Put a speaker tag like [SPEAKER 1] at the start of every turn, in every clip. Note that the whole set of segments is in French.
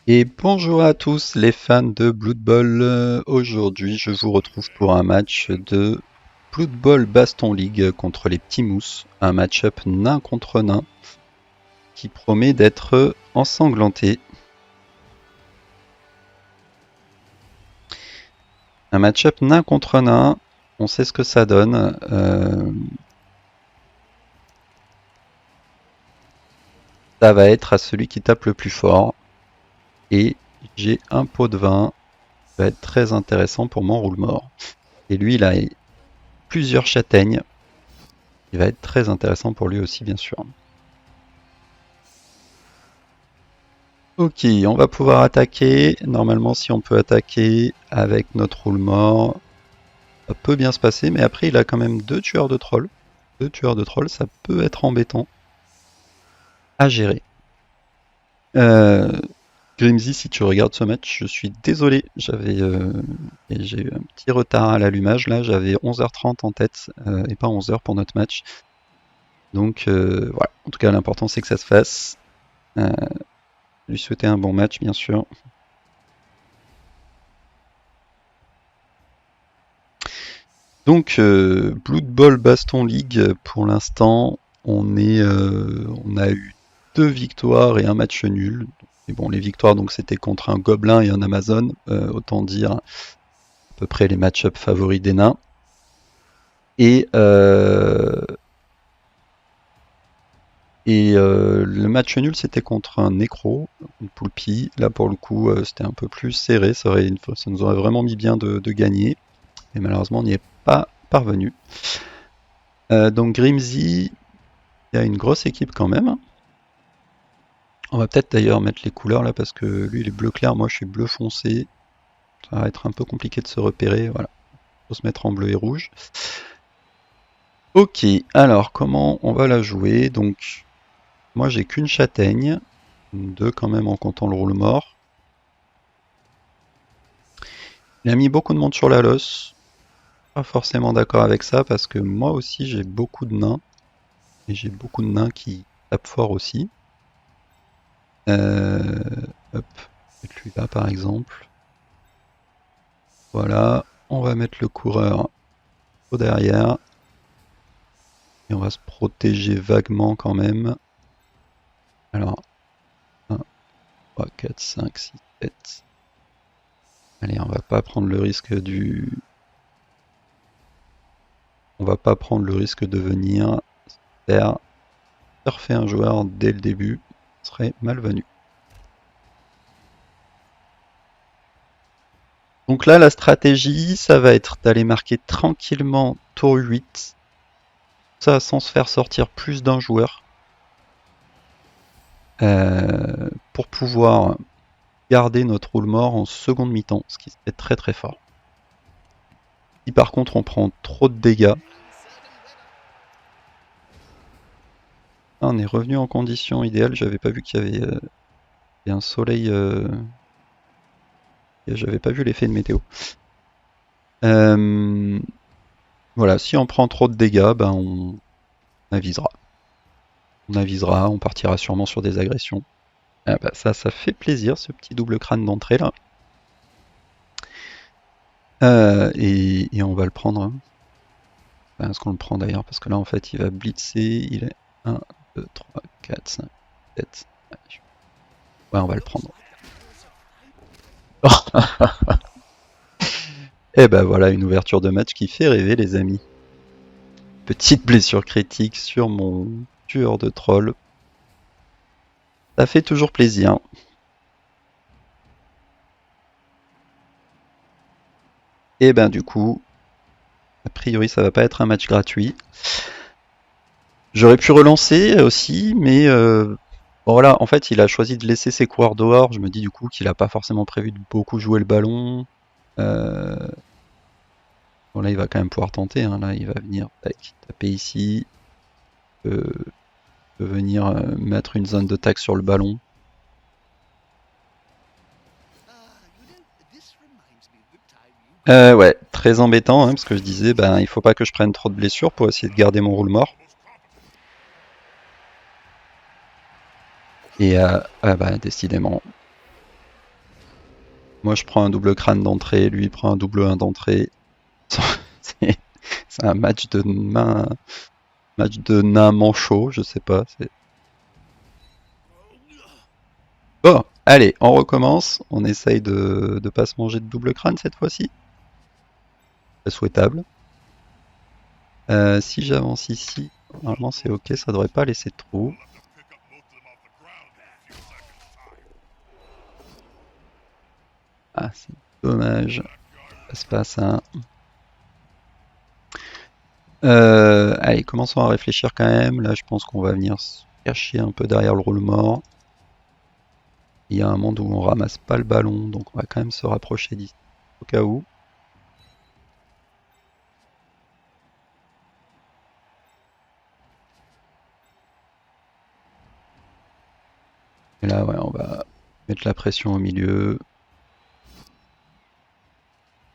[SPEAKER 1] Et bonjour à tous les fans de Blood Bowl. Aujourd'hui, je vous retrouve pour un match de Blood Bowl Baston League contre les Petits Mousses. Un match-up nain contre nain qui promet d'être ensanglanté. Un match-up nain contre nain, on sait ce que ça donne. Ça va être à celui qui tape le plus fort. Et j'ai un pot de vin qui va être très intéressant pour mon roule-mort. Et lui, il a plusieurs châtaignes. Il va être très intéressant pour lui aussi, bien sûr. Ok, on va pouvoir attaquer. Normalement, si on peut attaquer avec notre roule-mort, ça peut bien se passer. Mais après, il a quand même deux tueurs de trolls. Deux tueurs de trolls, ça peut être embêtant à gérer. Grimsy, si tu regardes ce match, je suis désolé. J'ai eu un petit retard à l'allumage. Là, j'avais 11h30 en tête et pas 11h pour notre match. Donc voilà. En tout cas, l'important c'est que ça se fasse. Lui souhaiter un bon match, bien sûr. Donc, Blood Bowl Baston League, pour l'instant, on a eu 2 victoires et un match nul. Et bon, les victoires, donc c'était contre un gobelin et un amazon, autant dire à peu près les match-up favoris des nains. Et le match nul, c'était contre un nécro, une poulpie. Là, pour le coup, c'était un peu plus serré. Ça nous aurait vraiment mis bien de gagner. Et malheureusement, on n'y est pas parvenu. Donc Grimsy, il y a une grosse équipe quand même. On va peut-être d'ailleurs mettre les couleurs là parce que lui il est bleu clair, moi je suis bleu foncé. Ça va être un peu compliqué de se repérer. Voilà, faut se mettre en bleu et rouge. Ok, alors comment on va la jouer? Donc moi j'ai qu'une châtaigne, 2 quand même en comptant le roule mort. Il a mis beaucoup de monde sur la losse. Pas forcément d'accord avec ça parce que moi aussi j'ai beaucoup de nains. Et j'ai beaucoup de nains qui tapent fort aussi. Hop, lui là par exemple. Voilà, on va mettre le coureur au derrière. Et on va se protéger vaguement quand même. Alors, 1, 3, 4, 5, 6, 7. Allez, on va pas prendre le risque On va pas prendre le risque de venir faire surfer un joueur dès le début. Ce serait malvenu. Donc là, la stratégie, ça va être d'aller marquer tranquillement tour 8. Ça sans se faire sortir plus d'un joueur. Pour pouvoir garder notre roule mort en seconde mi-temps, ce qui serait très très fort. Si par contre on prend trop de dégâts, on est revenu en condition idéale. J'avais pas vu qu'il y avait un soleil. J'avais pas vu l'effet de météo. Voilà, si on prend trop de dégâts, ben on avisera. On avisera, on partira sûrement sur des agressions. Ah bah ça fait plaisir ce petit double crâne d'entrée là. Et on va le prendre. Enfin, est-ce qu'on le prend d'ailleurs? Parce que là en fait il va blitzer. Il est 1, 2, 3, 4, 5, 7. Ouais, on va le prendre. Et ben voilà, une ouverture de match qui fait rêver les amis. Petite blessure critique sur mon tueur de troll. Ça fait toujours plaisir. Et ben du coup, a priori ça va pas être un match gratuit. J'aurais pu relancer aussi, mais bon, voilà, en fait il a choisi de laisser ses coureurs dehors. Je me dis du coup qu'il a pas forcément prévu de beaucoup jouer le ballon. Bon là il va quand même pouvoir tenter, hein. Là il va venir taper ici. peut venir mettre une zone de taxe sur le ballon. Ouais, très embêtant, hein, parce que je disais, ben, il faut pas que je prenne trop de blessures pour essayer de garder mon roule mort. Et ah bah, décidément. Moi, je prends un double crâne d'entrée, lui, il prend un double 1 d'entrée. C'est un match de nains manchots, je sais pas. Bon, allez, on recommence. On essaye de pas se manger de double crâne cette fois-ci. C'est souhaitable. Si j'avance ici, normalement c'est ok, ça devrait pas laisser de trou. Ah, c'est dommage. Ça se passe un. Allez, commençons à réfléchir quand même. Là, je pense qu'on va venir se cacher un peu derrière le roule mort. Il y a un monde où on ramasse pas le ballon, donc on va quand même se rapprocher d'ici au cas où. Et là, ouais, on va mettre la pression au milieu.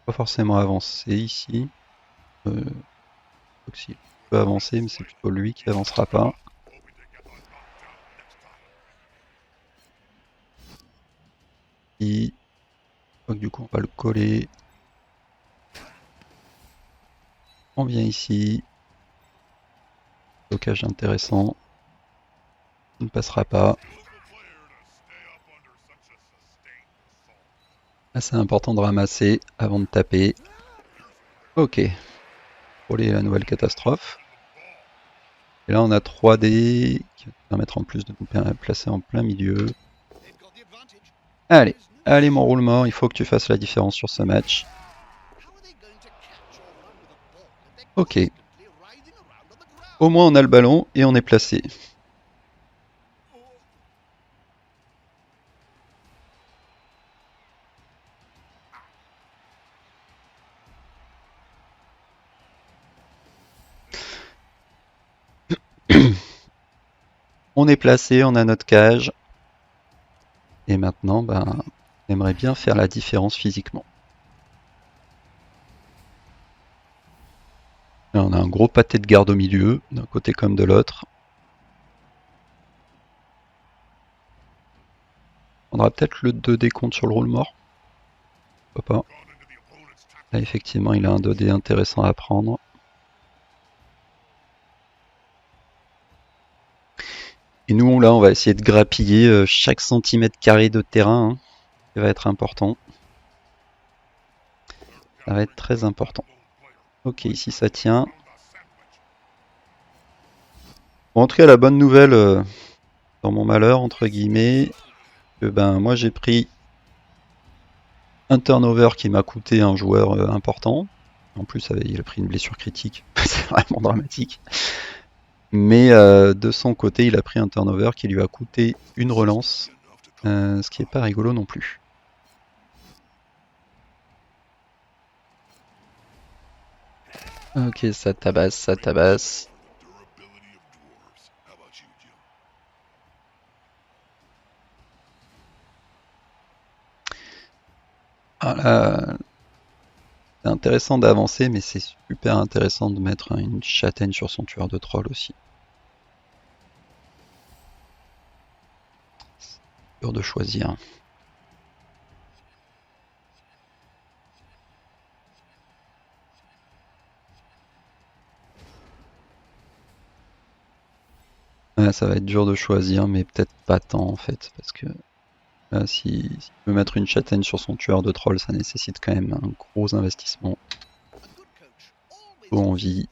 [SPEAKER 1] Pas forcément avancer ici. Il peut avancer, mais c'est plutôt lui qui avancera pas. Donc du coup, on va le coller. On vient ici. Blocage intéressant. Il ne passera pas. Là, c'est important de ramasser avant de taper. Ok. Coller la nouvelle catastrophe. Et là, on a 3D qui va permettre en plus de nous placer en plein milieu. Allez, allez mon roule mort, il faut que tu fasses la différence sur ce match. Ok. Au moins on a le ballon et on est placé. On est placé, on a notre cage. Et maintenant, ben, on aimerait bien faire la différence physiquement. Là, on a un gros pâté de garde au milieu, d'un côté comme de l'autre. On aura peut-être le 2D compte sur le roule mort. Pourquoi pas. Là, effectivement, il a un 2D intéressant à prendre. Et nous, là, on va essayer de grappiller chaque centimètre carré de terrain. Hein. Ça va être important. Ça va être très important. Ok, ici ça tient. Bon, en tout cas, la bonne nouvelle dans mon malheur, entre guillemets, que ben moi j'ai pris un turnover qui m'a coûté un joueur important. En plus, il a pris une blessure critique. C'est vraiment dramatique. Mais de son côté, il a pris un turnover qui lui a coûté une relance, ce qui est pas rigolo non plus. Ok, ça tabasse, ça tabasse. Ah là, c'est intéressant d'avancer, mais c'est super intéressant de mettre une châtaigne sur son tueur de troll aussi. C'est dur de choisir. Ouais, ça va être dur de choisir, mais peut-être pas tant en fait, parce que s'il veut mettre une châtaigne sur son tueur de troll, ça nécessite quand même un gros investissement. Faut envie.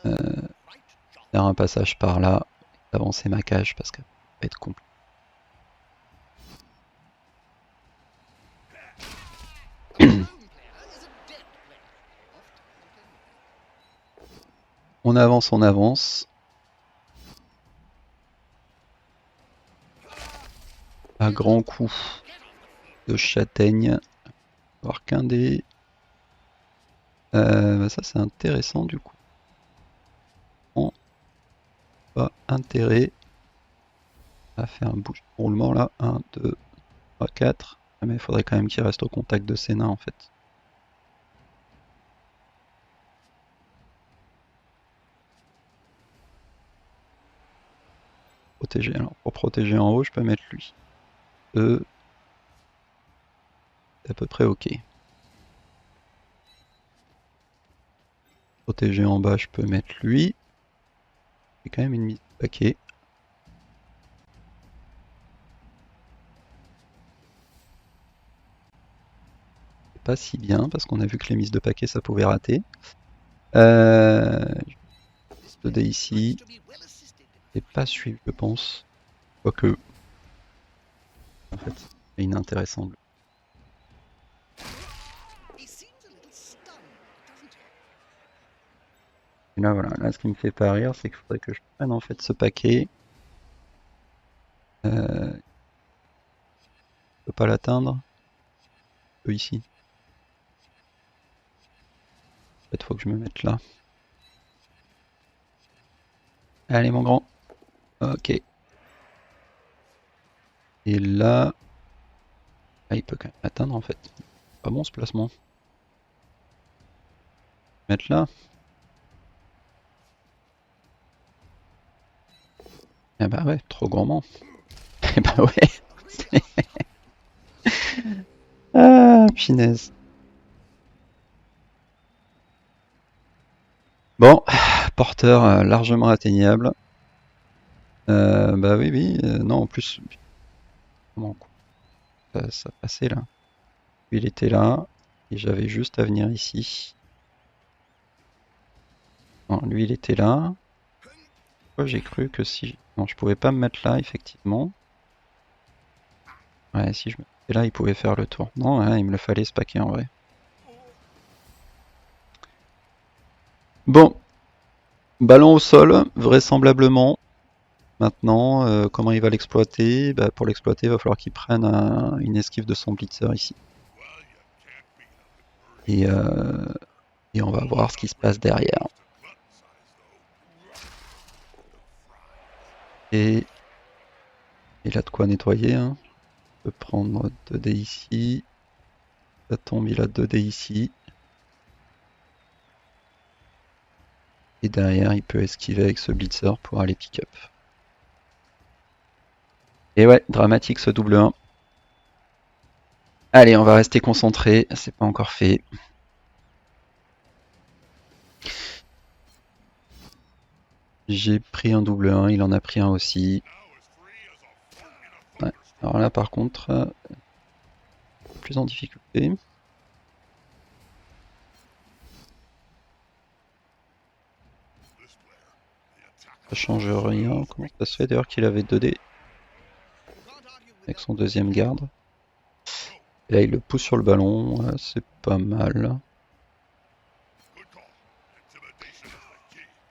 [SPEAKER 1] Faire un passage par là, avancer ma cage parce que ça va être compliqué. On avance, on avance. À grands coups de châtaigne. Voir qu'un dé. Ça c'est intéressant du coup. Pas intérêt. On va faire un bouge roulement là. 1, 2, 3, 4. Mais il faudrait quand même qu'il reste au contact de ses nains en fait. Protéger. Alors pour protéger en haut, je peux mettre lui. 2. C'est à peu près ok. Protéger en bas, je peux mettre lui. C'est quand même une mise de paquet. C'est pas si bien parce qu'on a vu que les mises de paquet ça pouvait rater. 2D ici. C'est pas suivi, je pense. Quoique. En fait, c'est inintéressant. Et là voilà, là ce qui me fait pas rire, c'est qu'il faudrait que je prenne en fait ce paquet. Je peux pas l'atteindre. Je peux ici. En fait, faut que je me mette là. Allez mon grand. Ok. Et là... Ah, il peut quand même atteindre en fait. Pas bon ce placement. Mettre là. Ah bah ouais, trop gourmand. Eh bah ouais. Ah, punaise. Bon, porteur largement atteignable. Bah oui, oui. Non, en plus... Comment ça passait là? Lui, il était là. Et j'avais juste à venir ici. Non, lui, il était là. J'ai cru que si... Non, je pouvais pas me mettre là, effectivement. Ouais, si je me mettais là, il pouvait faire le tour. Non, ouais, il me le fallait ce paquet en vrai. Bon. Ballon au sol, vraisemblablement. Maintenant, comment il va l'exploiter? Bah, pour l'exploiter, il va falloir qu'il prenne une esquive de son blitzer ici. Et on va voir ce qui se passe derrière. Et il a de quoi nettoyer. Hein. Je peux prendre 2D ici. Ça tombe, il a 2D ici. Et derrière, il peut esquiver avec ce blitzer pour aller pick-up. Et ouais, dramatique ce double 1. Allez, on va rester concentré. C'est pas encore fait. J'ai pris un double 1, il en a pris un aussi. Ouais. Alors là, par contre, plus en difficulté. Ça change rien. Comment ça se fait d'ailleurs qu'il avait 2D avec son deuxième garde? Et là, il le pousse sur le ballon. C'est pas mal.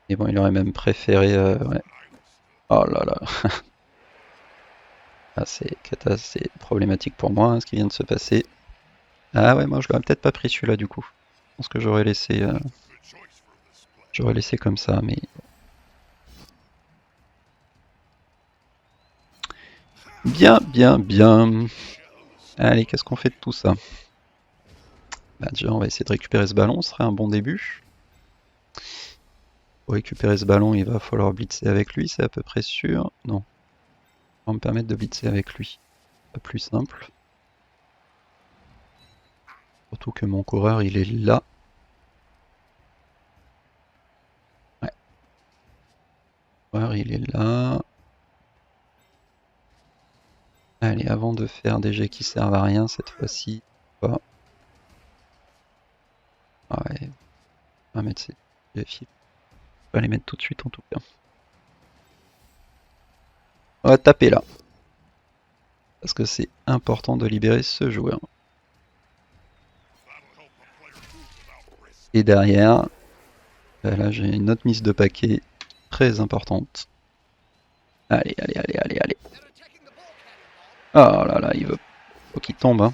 [SPEAKER 1] Et bon, il aurait même préféré... ouais. Oh là là. Ah, c'est problématique pour moi, hein, ce qui vient de se passer. Ah ouais, moi je l'aurais peut-être pas pris celui-là du coup. Je pense que j'aurais laissé comme ça, mais... Bien, bien, bien. Allez, qu'est-ce qu'on fait de tout ça? Bah déjà, on va essayer de récupérer ce ballon, ce serait un bon début. Pour récupérer ce ballon, il va falloir blitzer avec lui, c'est à peu près sûr. Non. On va me permettre de blitzer avec lui. Pas plus simple. Surtout que mon coureur, il est là. Ouais. Le coureur, il est là. Allez, avant de faire des jets qui servent à rien, cette fois-ci, pas. Ah ouais. On va mettre ces fils. On va les mettre tout de suite en tout cas. On va taper là. Parce que c'est important de libérer ce joueur. Et derrière, là j'ai une autre mise de paquet très importante. Allez, allez, allez, allez, allez. Oh là là, il veut. Faut qu'il tombe. Hein.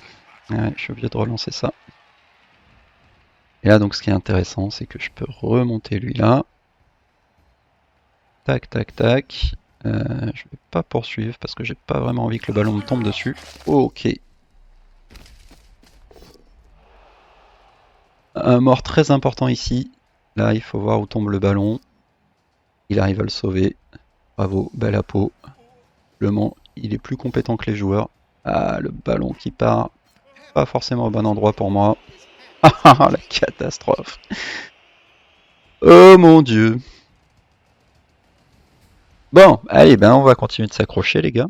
[SPEAKER 1] Ouais, je suis obligé de relancer ça. Et là, donc, ce qui est intéressant, c'est que je peux remonter lui là. Tac, tac, tac. Je vais pas poursuivre parce que j'ai pas vraiment envie que le ballon me tombe dessus. Ok. Un mort très important ici. Là, il faut voir où tombe le ballon. Il arrive à le sauver. Bravo, belle à peau. Le Mans, il est plus compétent que les joueurs. Ah, le ballon qui part. Pas forcément au bon endroit pour moi. Ah, la catastrophe. Oh mon dieu. Bon, allez, ben on va continuer de s'accrocher, les gars.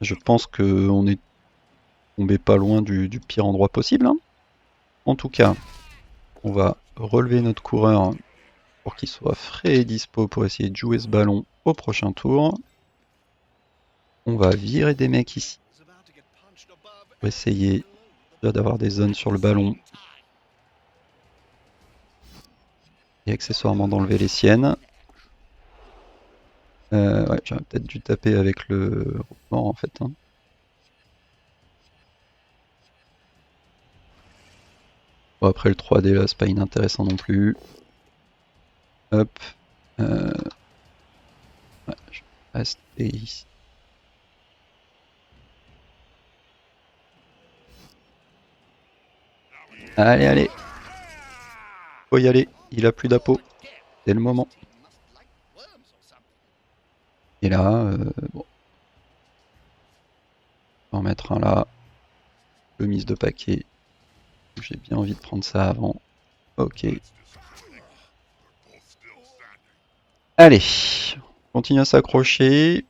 [SPEAKER 1] Je pense qu'on est tombé pas loin du pire endroit possible, hein. En tout cas, on va relever notre coureur pour qu'il soit frais et dispo pour essayer de jouer ce ballon au prochain tour. On va virer des mecs ici pour essayer d'avoir des zones sur le ballon et accessoirement d'enlever les siennes. Ouais, j'aurais peut-être dû taper avec le mort en fait, hein. Bon, après le 3D là, c'est pas inintéressant non plus. Hop. Ouais, je vais rester ici. Allez, allez. Faut y aller. Il a plus d'appôt. C'est le moment. Et là, bon. On va en mettre un là. Remise de paquet. J'ai bien envie de prendre ça avant. Ok. Allez. On continue à s'accrocher.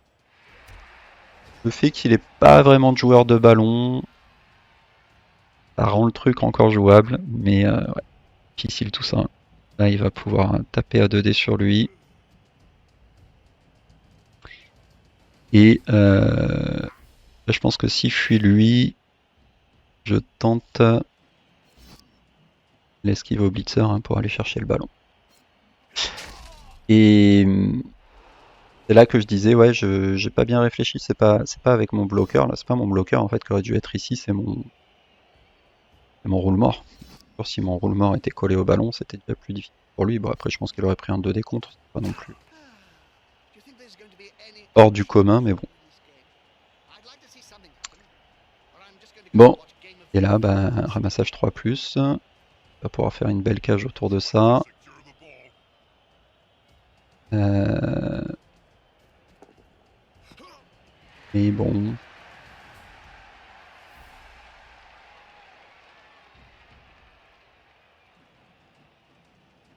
[SPEAKER 1] Le fait qu'il n'ait pas vraiment de joueur de ballon, ça rend le truc encore jouable. Mais ouais, difficile tout ça. Là, il va pouvoir taper à 2D sur lui. Et je pense que si je suis lui, je tente l'esquive au blitzer hein, pour aller chercher le ballon. Et c'est là que je disais, ouais, j'ai pas bien réfléchi, c'est pas avec mon bloqueur, là, c'est pas mon bloqueur en fait qui aurait dû être ici, c'est mon roule mort. Si mon roule mort était collé au ballon, c'était déjà plus difficile pour lui. Bon, après, je pense qu'il aurait pris un 2D contre, c'est pas non plus hors du commun, mais bon. Bon, et là, bah, ramassage 3+, on va pouvoir faire une belle cage autour de ça. Mais bon.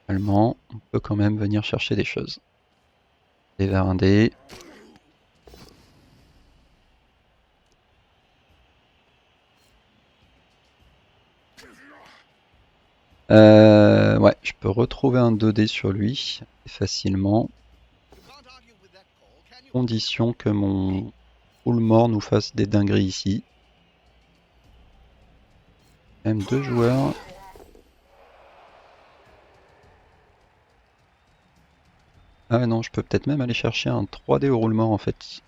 [SPEAKER 1] Normalement, on peut quand même venir chercher des choses. Des vers un dé. Ouais, je peux retrouver un 2D sur lui facilement. Condition que mon roule mort nous fasse des dingueries ici. Même 2 joueurs. Ah non, je peux peut-être même aller chercher un 3D au roule mort en fait.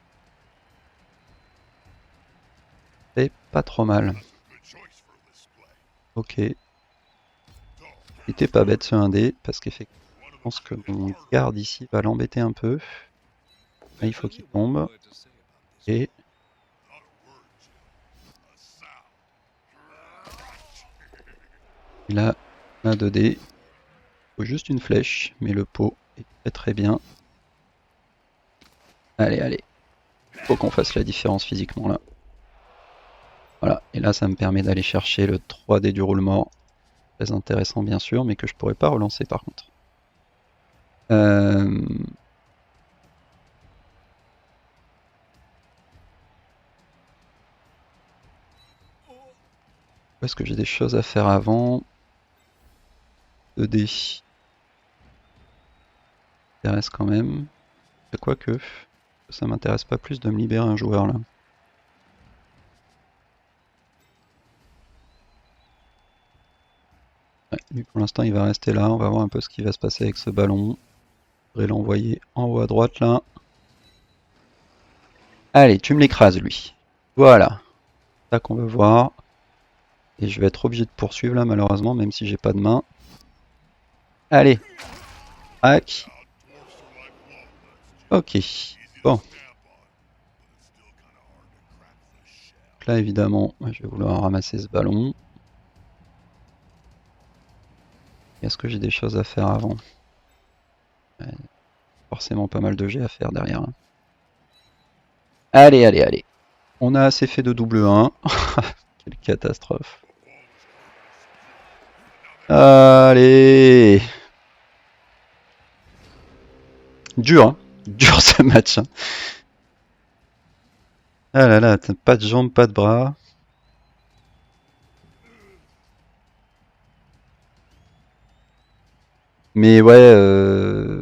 [SPEAKER 1] C'est pas trop mal. Ok. Il était pas bête ce 1D parce qu'effectivement je pense que mon garde ici va l'embêter un peu. Là il faut qu'il tombe. Et il a un 2D. Il faut juste une flèche, mais le pot est très très bien. Allez, allez. Faut qu'on fasse la différence physiquement là. Voilà, et là ça me permet d'aller chercher le 3D du roule mort. Très intéressant bien sûr, mais que je pourrais pas relancer par contre. Est-ce que j'ai des choses à faire avant 2D. Ça m'intéresse quand même. Quoique, ça m'intéresse pas plus de me libérer un joueur là. Ouais, lui pour l'instant il va rester là, on va voir un peu ce qui va se passer avec ce ballon. Je devrais l'envoyer en haut à droite là. Allez, tu me l'écrases lui. Voilà. C'est ça qu'on veut voir. Et je vais être obligé de poursuivre là malheureusement, même si j'ai pas de main. Allez. Hack. Ok, bon. Donc là, évidemment, je vais vouloir ramasser ce ballon. Est-ce que j'ai des choses à faire avant? Ouais, forcément pas mal de jets à faire derrière. Hein. Allez, allez, allez. On a assez fait de double 1. Quelle catastrophe. Allez. Dur, hein. Dur ce match. Hein. Ah là là, t'as pas de jambes, pas de bras. Mais ouais,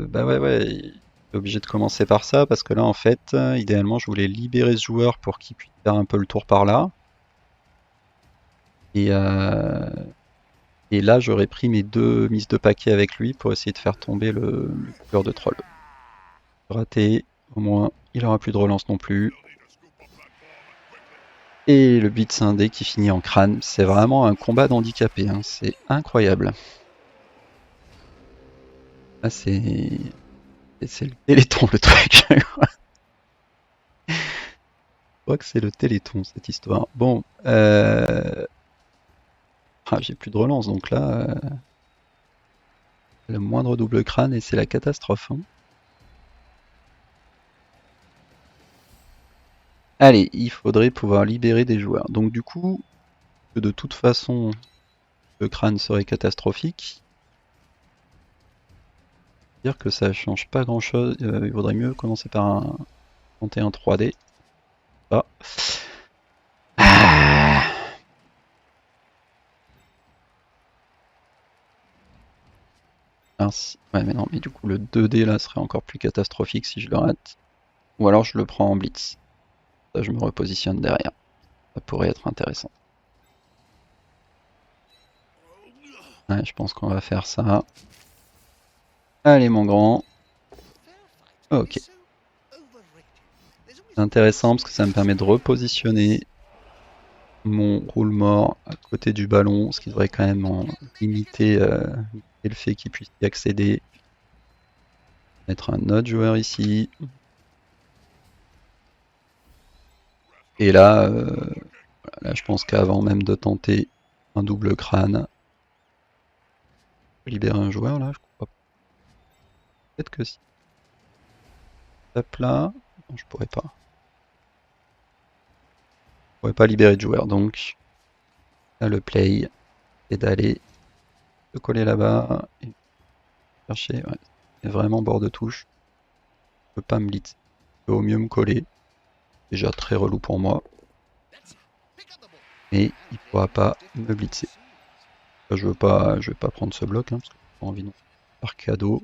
[SPEAKER 1] bah ouais, il est obligé de commencer par ça parce que là, en fait, idéalement, je voulais libérer ce joueur pour qu'il puisse faire un peu le tour par là. Et, euh, et là, j'aurais pris mes 2 mises de paquet avec lui pour essayer de faire tomber le tueur de troll. Raté, au moins, il aura plus de relance non plus. Et le beat scindé qui finit en crâne, c'est vraiment un combat d'handicapé, hein. C'est incroyable. Là, c'est le téléthon le truc. Je crois que c'est le téléthon cette histoire. Bon, j'ai plus de relance donc là, le moindre double crâne et c'est la catastrophe. Hein. Allez, il faudrait pouvoir libérer des joueurs. Donc du coup, de toute façon, le crâne serait catastrophique. Dire que ça change pas grand chose. Il vaudrait mieux commencer par un 31 3D. Ah. Ah. Ainsi. Ouais, mais non, mais du coup, le 2D là serait encore plus catastrophique si je le rate. Ou alors je le prends en blitz. Ça, je me repositionne derrière. Ça pourrait être intéressant. Ouais, je pense qu'on va faire ça. Allez, mon grand. Ok. C'est intéressant parce que ça me permet de repositionner mon roule mort à côté du ballon, ce qui devrait quand même en limiter, le fait qu'il puisse y accéder. Mettre un autre joueur ici. Et là, là je pense qu'avant même de tenter un double crâne, libérer un joueur là, je crois pas. Peut-être que si. Tape là, non, je pourrais pas. Je pourrais pas libérer de joueur, donc là le play, c'est d'aller se coller là-bas et chercher. Ouais, c'est vraiment bord de touche. Je peux pas me blitz. Je peux au mieux me coller. Déjà très relou pour moi. Mais il pourra pas me blitzer. Là, je vais pas prendre ce bloc, hein, parce que j'ai pas envie non par cadeau.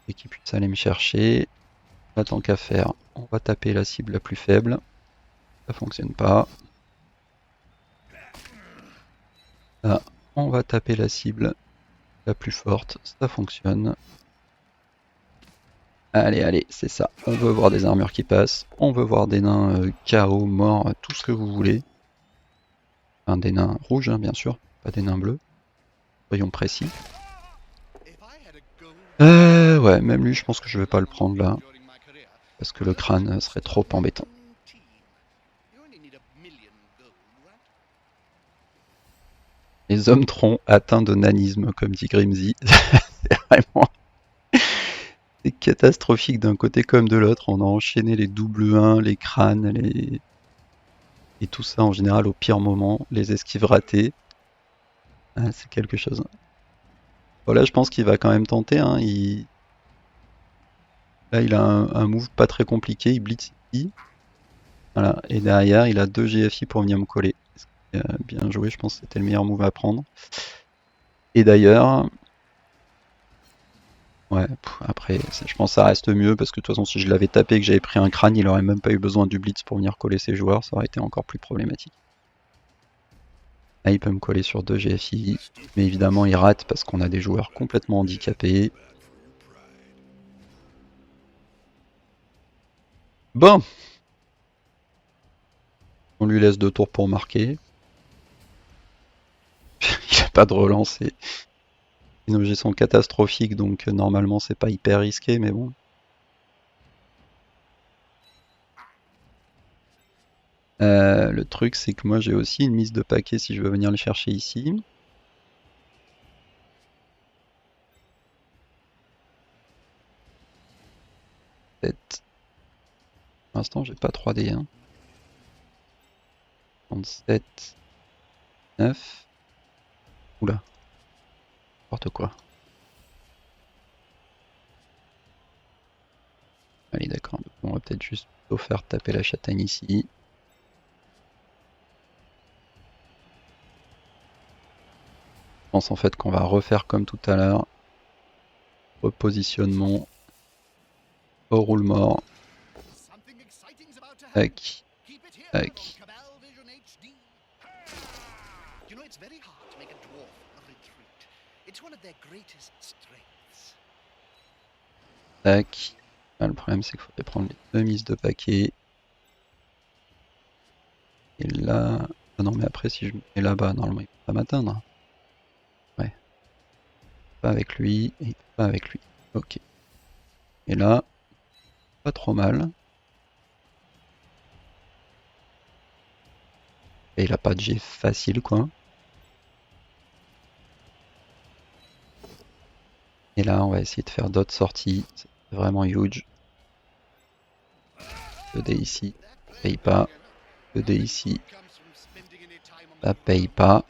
[SPEAKER 1] Et qu'il puisse aller me chercher. Là, tant qu'à faire, on va taper la cible la plus faible. Ça fonctionne pas. Là, on va taper la cible la plus forte. Ça fonctionne. Allez, allez, c'est ça. On veut voir des armures qui passent. On veut voir des nains KO, morts, tout ce que vous voulez. Enfin, des nains rouges, hein, bien sûr. Pas des nains bleus. Soyons précis. Ouais, même lui, je pense que je vais pas le prendre là. Parce que le crâne serait trop embêtant. Les hommes troncs atteints de nanisme, comme dit Grimsy. C'est vraiment c'est catastrophique d'un côté comme de l'autre. On a enchaîné les double 1, les crânes, et tout ça en général au pire moment. Les esquives ratées. Ah, c'est quelque chose. Voilà, je pense qu'il va quand même tenter. Hein. Là, il a un move pas très compliqué. Il blitz ici. Voilà. Et derrière, il a 2 GFI pour venir me coller. Bien joué, je pense que c'était le meilleur move à prendre. Et d'ailleurs, ouais, après, je pense que ça reste mieux parce que de toute façon, si je l'avais tapé et que j'avais pris un crâne, il aurait même pas eu besoin du blitz pour venir coller ses joueurs, ça aurait été encore plus problématique. Là, il peut me coller sur 2 GFI, mais évidemment, il rate parce qu'on a des joueurs complètement handicapés. Bon, on lui laisse 2 tours pour marquer. Il a pas de relance et les objets sont catastrophiques, donc normalement, c'est pas hyper risqué, mais bon. Le truc, c'est que moi j'ai aussi une mise de paquet si je veux venir le chercher ici. Peut-être. Pour l'instant, j'ai pas 3D. Hein. 37, 9. Oula, n'importe quoi. Allez, d'accord. On va peut-être juste plutôt faire taper la châtaigne ici. Je pense en fait qu'on va refaire comme tout à l'heure. Repositionnement. Au roule mort. Tac. Tac. Tac. Là, le problème c'est qu'il faudrait prendre les deux mises de paquet. Et là... Ah non mais après si je me mets là-bas, normalement il peut pas m'atteindre. Ouais. Pas avec lui et pas avec lui. Ok. Et là, pas trop mal. Et il a pas de G facile quoi. Et là on va essayer de faire d'autres sorties. C'est vraiment huge. 2D ici. Paye pas. 2D ici. Ça paye pas.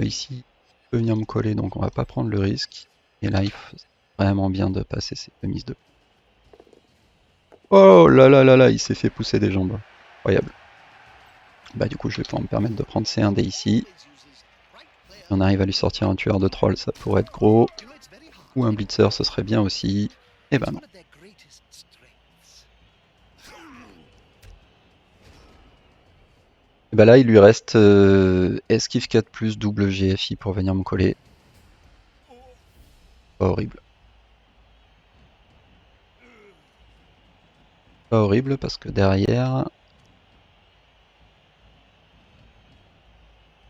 [SPEAKER 1] Ici, il peut venir me coller, donc on va pas prendre le risque. Et là, il faut vraiment bien de passer ces deux mises de. Oh là là là là, il s'est fait pousser des jambes. Incroyable. Bah du coup, je vais pouvoir me permettre de prendre C1D ici. Si on arrive à lui sortir un tueur de troll, ça pourrait être gros. Ou un blitzer, ce serait bien aussi. Et ben non. Et bah là, il lui reste esquive 4+, double GFI pour venir me coller. Pas horrible. Pas horrible parce que derrière...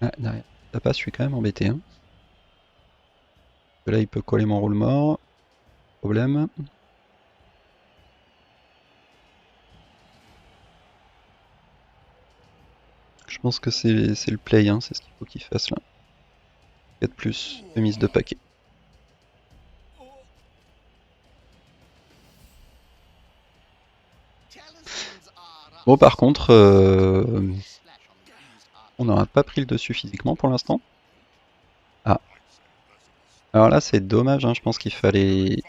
[SPEAKER 1] Ah, derrière. Ça passe, je suis quand même embêté. Hein. Là, il peut coller mon roule mort. Problème. Je pense que c'est le play, hein, c'est ce qu'il faut qu'il fasse là. 4+, de mise de paquet. Bon, par contre, on n'aura pas pris le dessus physiquement pour l'instant. Ah. Alors là, c'est dommage, hein, je pense qu'il fallait...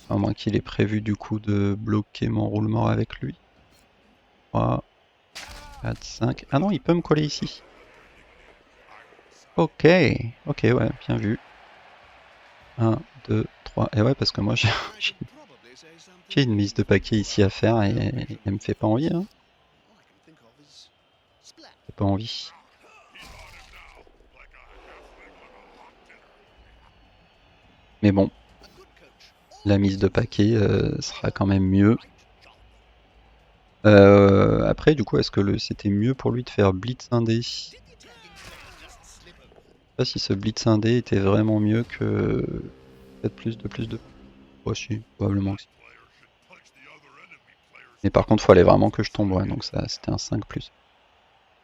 [SPEAKER 1] À moins qu'il ait prévu du coup de bloquer mon roule mort avec lui. 3, 4, 5... Ah non, il peut me coller ici. Ok, ok, ouais, bien vu. 1, 2, 3... Et ouais, parce que moi, j'ai une mise de paquet ici à faire et elle me fait pas envie, hein. J'ai pas envie. Mais bon, la mise de paquet sera quand même mieux. Après, du coup, est-ce que c'était mieux pour lui de faire Blitz 1D? Je sais pas si ce Blitz 1D était vraiment mieux que peut-être plus de... Oh si, probablement que si. Mais par contre, il fallait vraiment que je tombe, ouais, donc ça c'était un 5+.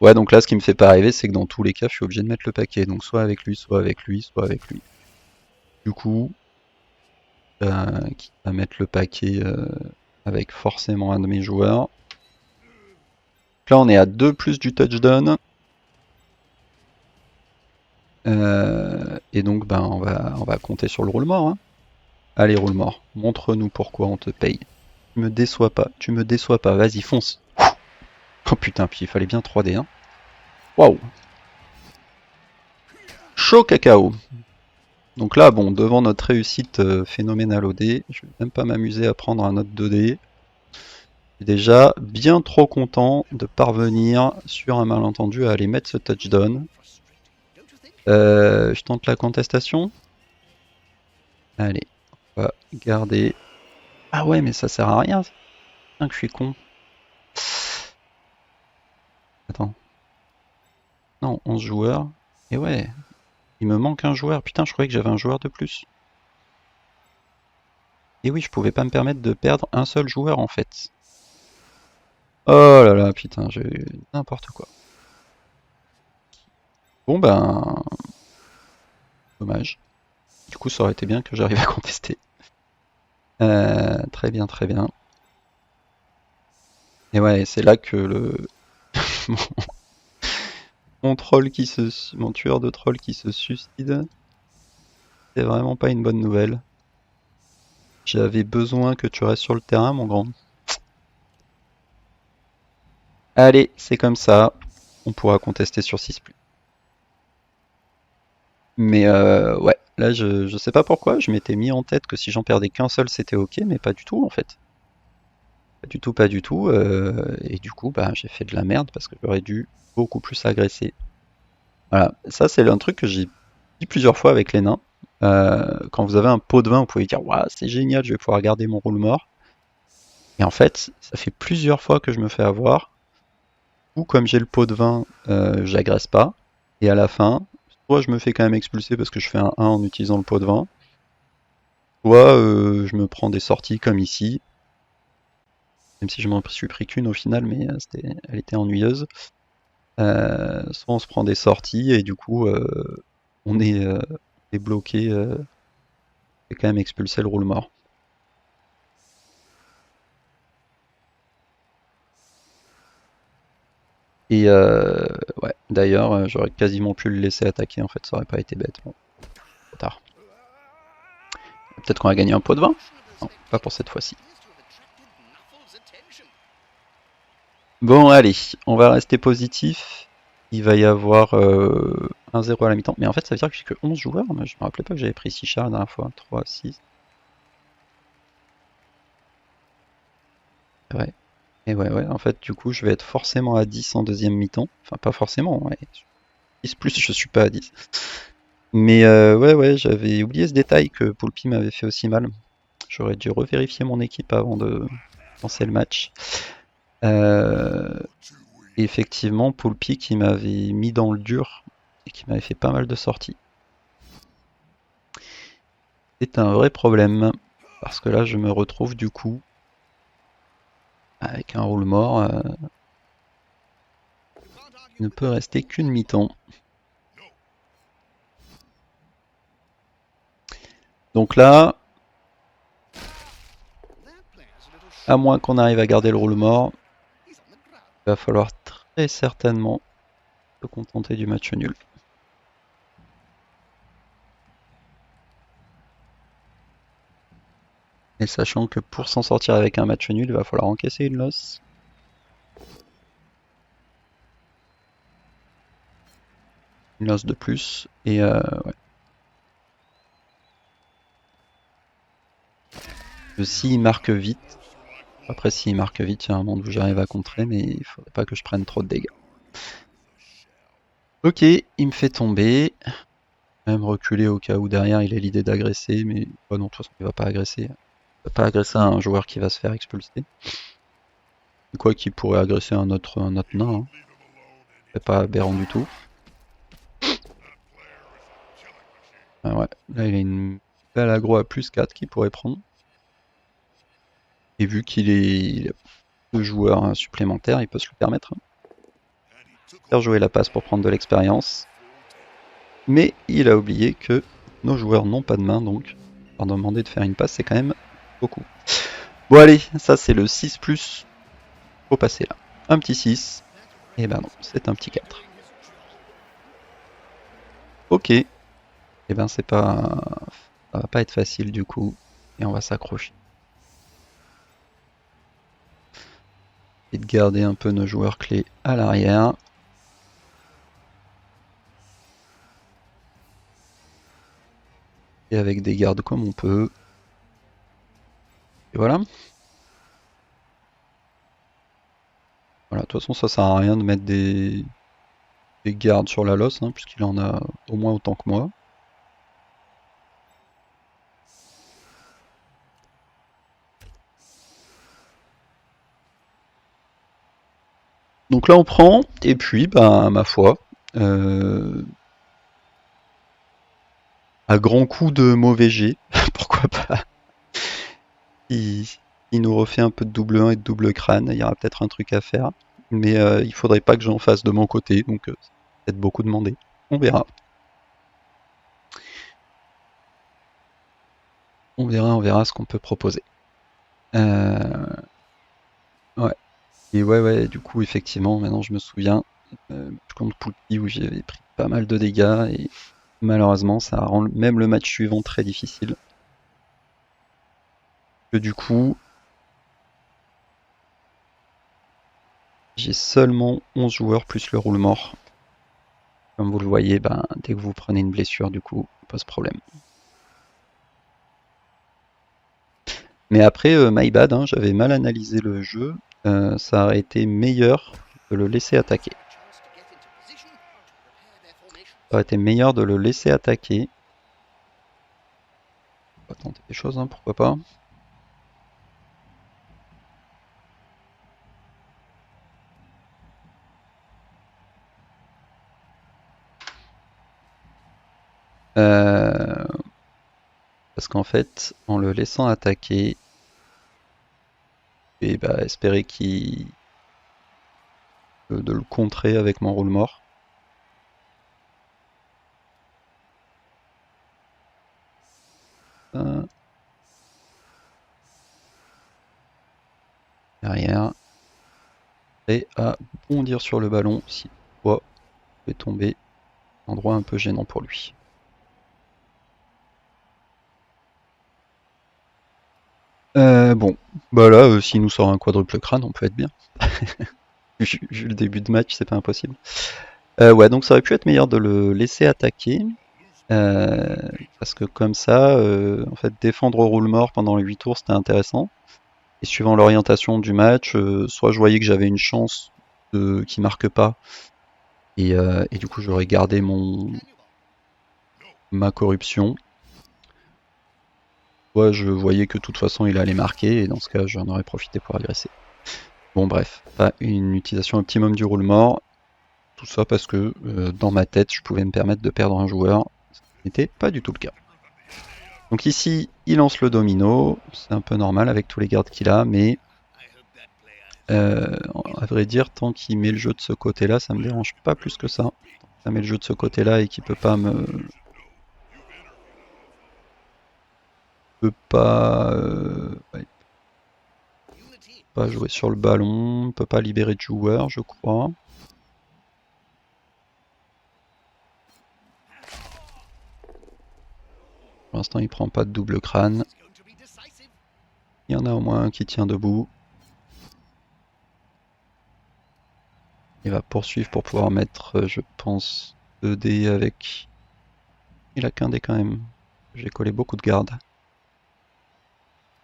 [SPEAKER 1] Ouais, donc là, ce qui me fait pas rêver, c'est que dans tous les cas, je suis obligé de mettre le paquet. Donc soit avec lui, soit avec lui, soit avec lui. Du coup, quitte à mettre le paquet avec forcément un de mes joueurs. Là, on est à 2+ du touchdown. Et donc, ben, on va compter sur le roule mort. Hein. Allez, roule mort, montre-nous pourquoi on te paye. Tu me déçois pas, vas-y, fonce. Oh putain, puis il fallait bien 3D. Hein. Waouh. Chaud cacao. Donc là, bon, devant notre réussite phénoménale au dé, je vais même pas m'amuser à prendre un autre 2D. Je suis déjà bien trop content de parvenir sur un malentendu à aller mettre ce touchdown. Je tente la contestation. Allez, on va garder. Ah ouais, mais ça sert à rien. Putain que je suis con. Attends. Non, 11 joueurs. Et ouais, il me manque un joueur. Putain, je croyais que j'avais un joueur de plus. Et oui, je pouvais pas me permettre de perdre un seul joueur en fait. Oh là là, putain, j'ai n'importe quoi. Bon ben, dommage. Du coup, ça aurait été bien que j'arrive à contester. Très bien, très bien. Et ouais, c'est là que mon troll mon tueur de troll qui se suicide, c'est vraiment pas une bonne nouvelle. J'avais besoin que tu restes sur le terrain, mon grand. Allez, c'est comme ça. On pourra contester sur 6+. Mais ouais, là je sais pas pourquoi, je m'étais mis en tête que si j'en perdais qu'un seul c'était ok, mais pas du tout en fait. Pas du tout, pas du tout. Et du coup, bah, j'ai fait de la merde parce que j'aurais dû beaucoup plus agresser. Voilà, ça c'est un truc que j'ai dit plusieurs fois avec les nains. Quand vous avez un pot de vin, vous pouvez dire waouh, c'est génial, je vais pouvoir garder mon roule mort. Et en fait, ça fait plusieurs fois que je me fais avoir. Ou comme j'ai le pot de vin, j'agresse pas. Et à la fin, soit je me fais quand même expulser parce que je fais un 1 en utilisant le pot de vin, soit je me prends des sorties comme ici. Même si je m'en suis pris qu'une au final, mais elle était ennuyeuse. Soit on se prend des sorties et du coup on est bloqué et quand même expulser le roule mort. Et ouais, d'ailleurs j'aurais quasiment pu le laisser attaquer en fait, ça aurait pas été bête. Bon, trop tard. Peut-être qu'on va gagner un pot de vin. Non, pas pour cette fois-ci. Bon allez, on va rester positif. Il va y avoir 1-0 à la mi-temps. Mais en fait ça veut dire que j'ai que 11 joueurs. Mais je me rappelais pas que j'avais pris 6 chars la dernière fois. 3, 6. Ouais. Et ouais, en fait, du coup, je vais être forcément à 10 en deuxième mi-temps. Enfin, pas forcément, ouais. 10 plus, je suis pas à 10. Mais ouais, j'avais oublié ce détail que Poulpi m'avait fait aussi mal. J'aurais dû revérifier mon équipe avant de lancer le match. Effectivement, Poulpi qui m'avait mis dans le dur et qui m'avait fait pas mal de sorties. C'est un vrai problème. Parce que là, je me retrouve du coup avec un roule mort. Il ne peut rester qu'une mi-temps. Donc là, à moins qu'on arrive à garder le roule mort, il va falloir très certainement se contenter du match nul. Et sachant que pour s'en sortir avec un match nul, il va falloir encaisser une loss. Une loss de plus. Et ouais. S'il marque vite, après s'il marque vite, il y a un monde où j'arrive à contrer, mais il faudrait pas que je prenne trop de dégâts. Ok, il me fait tomber. Même reculer au cas où derrière il a l'idée d'agresser, mais oh non, de toute façon il va pas agresser. Il va pas agresser un joueur qui va se faire expulser. Quoi qu'il pourrait agresser un autre nain. Hein. C'est pas aberrant du tout. Ah ouais, là il a une belle aggro à plus 4 qu'il pourrait prendre. Et vu il a 2 joueurs supplémentaires, il peut se le permettre. Faire jouer la passe pour prendre de l'expérience. Mais il a oublié que nos joueurs n'ont pas de main, donc leur demander de faire une passe, c'est quand même beaucoup. Bon allez, ça c'est le 6+. Faut passer là. Un petit 6. Et ben non, c'est un petit 4. Ok. Et ben c'est pas... Ça va pas être facile du coup. Et on va s'accrocher. Et de garder un peu nos joueurs clés à l'arrière. Et avec des gardes comme on peut. Et voilà. Voilà, de toute façon ça sert à rien de mettre des gardes sur la losse, hein, puisqu'il en a au moins autant que moi. Donc là on prend, et puis bah ma foi, à grand coup de mauvais jet, pourquoi pas, il nous refait un peu de double 1 et de double crâne, il y aura peut-être un truc à faire. Mais il faudrait pas que j'en fasse de mon côté, donc c'est peut-être beaucoup demandé. On verra. On verra ce qu'on peut proposer. Ouais. Et ouais, du coup, effectivement, maintenant je me souviens, je compte Poulpi où j'avais pris pas mal de dégâts et malheureusement, ça rend même le match suivant très difficile. Que du coup, j'ai seulement 11 joueurs plus le roule mort. Comme vous le voyez, ben, dès que vous prenez une blessure, du coup, pas ce problème. Mais après, my bad, hein, j'avais mal analysé le jeu. Ça aurait été meilleur de le laisser attaquer. Ça aurait été meilleur de le laisser attaquer. On va tenter des choses, hein, pourquoi pas. Parce qu'en fait, en le laissant attaquer, et bah, espérer de le contrer avec mon roule mort. Derrière. Et à bondir sur le ballon si toutefois il est tombé. Endroit un peu gênant pour lui. Bon, bah là, s'il nous sort un quadruple crâne, on peut être bien. Vu le début de match, c'est pas impossible. Ouais, donc ça aurait pu être meilleur de le laisser attaquer. Parce que comme ça, en fait, défendre au roule mort pendant les 8 tours, c'était intéressant. Et suivant l'orientation du match, soit je voyais que j'avais une chance qu'il marque pas, et du coup j'aurais gardé ma corruption. Soit je voyais que de toute façon il allait marquer, et dans ce cas j'en aurais profité pour agresser. Bon bref, pas une utilisation optimum du roule mort. Tout ça parce que dans ma tête je pouvais me permettre de perdre un joueur, ce qui n'était pas du tout le cas. Donc ici, il lance le domino, c'est un peu normal avec tous les gardes qu'il a, mais à vrai dire, tant qu'il met le jeu de ce côté-là, ça me dérange pas plus que ça. Ça met le jeu de ce côté-là et qu'il peut pas ouais, pas jouer sur le ballon, peut pas libérer de joueur, je crois. Pour l'instant, il prend pas de double crâne. Il y en a au moins un qui tient debout. Il va poursuivre pour pouvoir mettre, je pense, 2 dés avec... Il a qu'un dé quand même. J'ai collé beaucoup de gardes.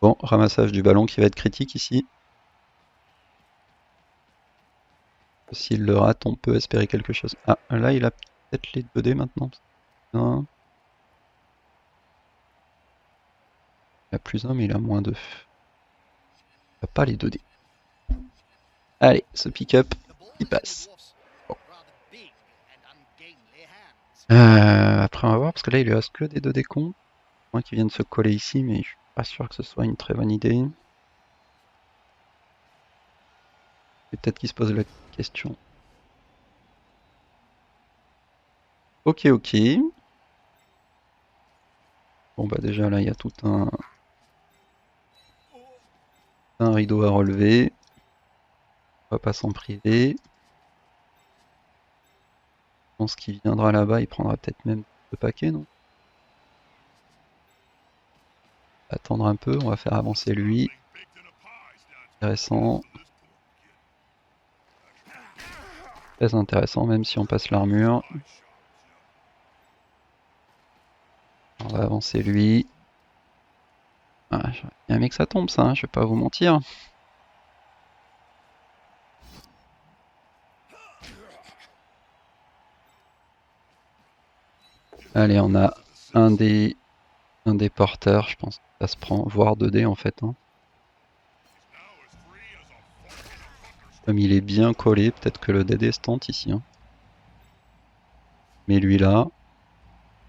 [SPEAKER 1] Bon, ramassage du ballon qui va être critique ici. S'il le rate, on peut espérer quelque chose. Ah, là, il a peut-être les 2 dés maintenant. Non. Il a plus 1, mais il a moins 2. Il n'a pas les 2 dés. Allez, ce pick-up, il passe. Bon. Après, on va voir, parce que là, il lui reste que des 2 dés cons. Moi qui viens de se coller ici, mais je suis pas sûr que ce soit une très bonne idée. Peut-être qu'il se pose la question. Ok. Bon, bah déjà, là, il y a tout un rideau à relever. On va pas s'en priver. Je pense qu'il viendra là-bas, il prendra peut-être même le paquet, non? Attendre un peu, on va faire avancer lui. Intéressant. Très intéressant, même si on passe l'armure. On va avancer lui. Ah, j'aurais bien aimé que ça tombe ça, hein, je vais pas vous mentir. Allez, on a un des porteurs, je pense que ça se prend, voire 2 dés en fait. Hein. Comme il est bien collé, peut-être que le DD se tente ici. Hein. Mais lui là,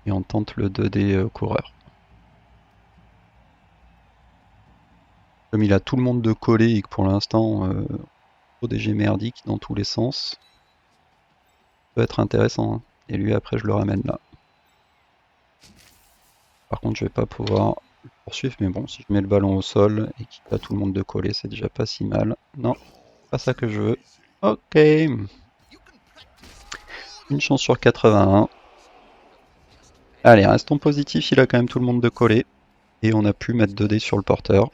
[SPEAKER 1] et on tente le 2D coureur. Comme il a tout le monde de collé et que pour l'instant, trop DG merdique dans tous les sens, ça peut être intéressant, hein. Et lui, après, je le ramène là. Par contre, je vais pas pouvoir le poursuivre, mais bon, si je mets le ballon au sol et qu'il a tout le monde de coller, c'est déjà pas si mal. Non, pas ça que je veux. Ok. Une chance sur 81. Allez, restons positifs, il a quand même tout le monde de coller. Et on a pu mettre 2 dés sur le porteur.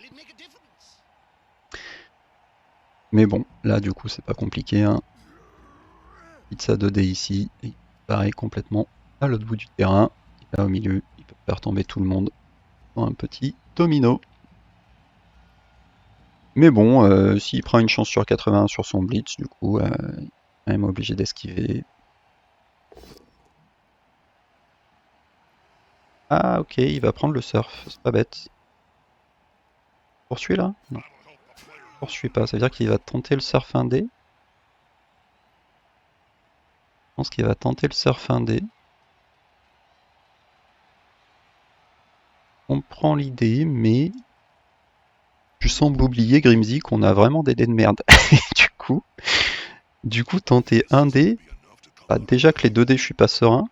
[SPEAKER 1] Mais bon, là du coup c'est pas compliqué, hein. Pizza 2 dés ici, et pareil complètement à l'autre bout du terrain. Là au milieu, il peut faire tomber tout le monde dans un petit domino. Mais bon, s'il prend une chance sur 81 sur son blitz, du coup, il est quand même obligé d'esquiver. Ah ok, il va prendre le surf, c'est pas bête. Poursuit là? Non, poursuit pas, ça veut dire qu'il va tenter le surf 1D. Je pense qu'il va tenter le surf 1D. On prend l'idée, mais tu sembles oublier, Grimsy, qu'on a vraiment des dés de merde. du coup, tenter un dé, bah, déjà que les 2 dés, je suis pas serein.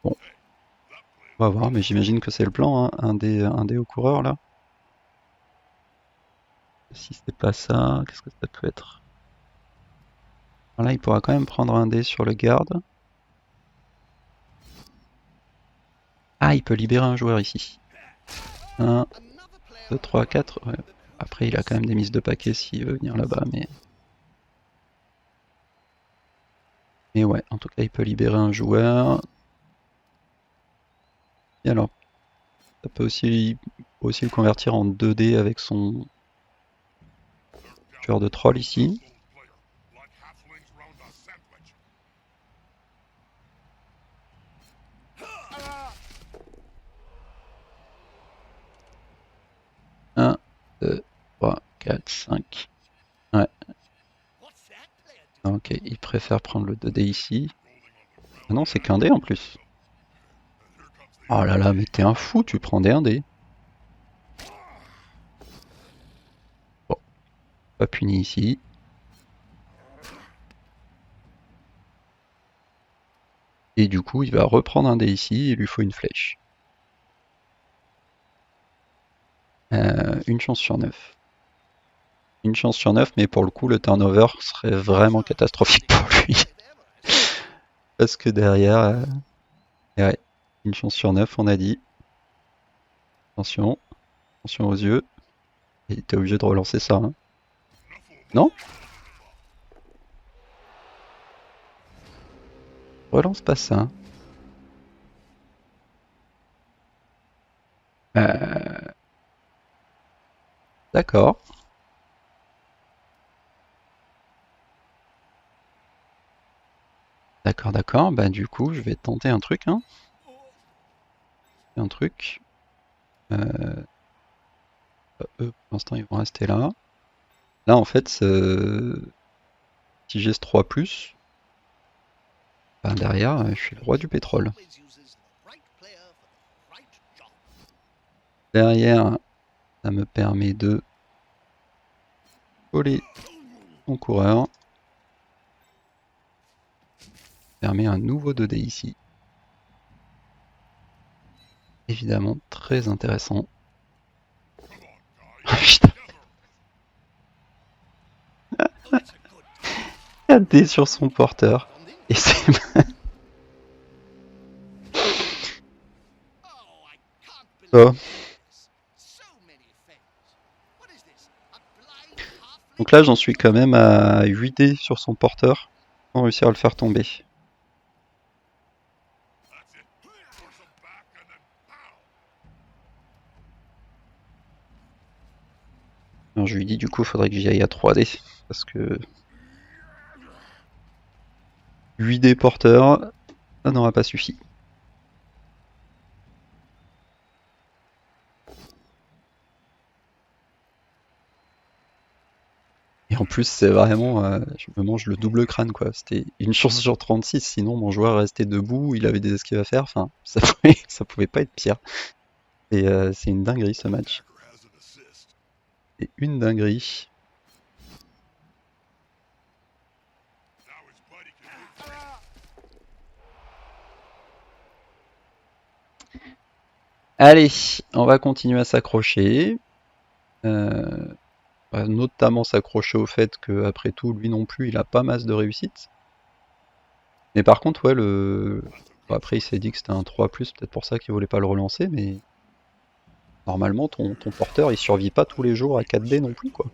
[SPEAKER 1] Bon, on va voir, mais j'imagine que c'est le plan, hein, un dé au coureur là. Si c'est pas ça, qu'est-ce que ça peut être? Là, il pourra quand même prendre un dé sur le garde. Ah, il peut libérer un joueur ici. 1, 2, 3, 4. Ouais. Après, il a quand même des mises de paquet s'il veut venir là-bas, mais... Mais ouais, en tout cas, il peut libérer un joueur. Et alors, ça peut aussi le convertir en 2 dés avec son tueur de troll ici. Un, 2, 3, 4, 5. Ouais. Ok, il préfère prendre le 2 dés ici. Ah non, c'est qu'un dé en plus. Oh là là, mais t'es un fou, tu prends des 1 dé. Bon, pas puni ici. Et du coup, il va reprendre un dé ici, il lui faut une flèche. Une chance sur 9. Une chance sur 9, mais pour le coup, le turnover serait vraiment catastrophique pour lui. Parce que derrière, ouais, une chance sur 9, on a dit. Attention, attention aux yeux. Et t'es obligé de relancer ça, hein. Non? Relance pas ça. Euh, D'accord. D'accord, d'accord. Bah du coup, je vais tenter un truc, hein. Un truc. Eux, pour l'instant, ils vont rester là. Là, en fait, si j'ai ce 3+, bah, derrière, je suis le roi du pétrole. Derrière, ça me permet de coller mon coureur. Permet un nouveau 2D ici. Évidemment, très intéressant. Putain, 4D sur son porteur. Et c'est... Oh. Donc là, j'en suis quand même à 8D sur son porteur, sans réussir à le faire tomber. Alors je lui dis du coup, il faudrait que j'y aille à 3D, parce que 8D porteur, ça n'aura pas suffi. Et en plus, c'est vraiment, je me mange le double crâne quoi. C'était une chance sur 36, sinon mon joueur restait debout, il avait des esquives à faire, enfin, ça pouvait pas être pire. Et c'est une dinguerie ce match. C'est une dinguerie. Allez, on va continuer à s'accrocher. On va notamment s'accrocher au fait que après tout, lui non plus, il a pas masse de réussite. Mais par contre, ouais, bon, après il s'est dit que c'était un 3+, peut-être pour ça qu'il voulait pas le relancer, mais normalement ton porteur il survit pas tous les jours à 4D non plus quoi.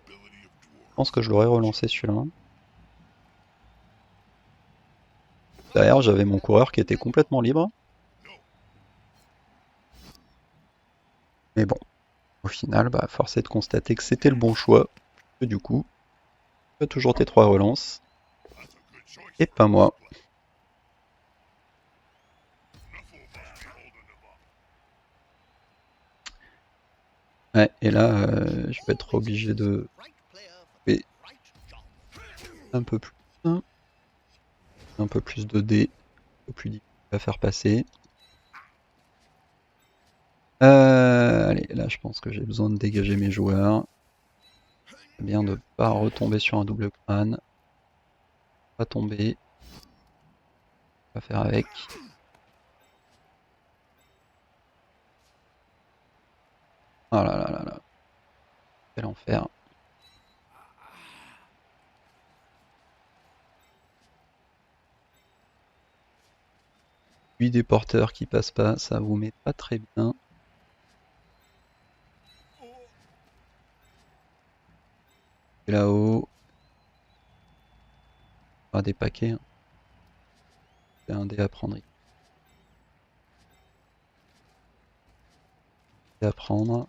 [SPEAKER 1] Je pense que je l'aurais relancé celui-là. Derrière j'avais mon coureur qui était complètement libre. Mais bon, au final, bah, force est de constater que c'était le bon choix. Et du coup, tu as toujours tes 3 relances. Et pas moi. Ouais, et là, je vais être obligé de couper un peu plus. Un peu plus de dés. Un peu plus difficile à faire passer. Allez, là je pense que j'ai besoin de dégager mes joueurs. C'est bien de ne pas retomber sur un double crâne. Pas tomber. On va faire avec. Oh là là là là. Quel enfer. Des porteurs qui passent pas, ça vous met pas très bien. Et là-haut. Ah, des paquets. Hein. C'est un dé à prendre. Dé à prendre.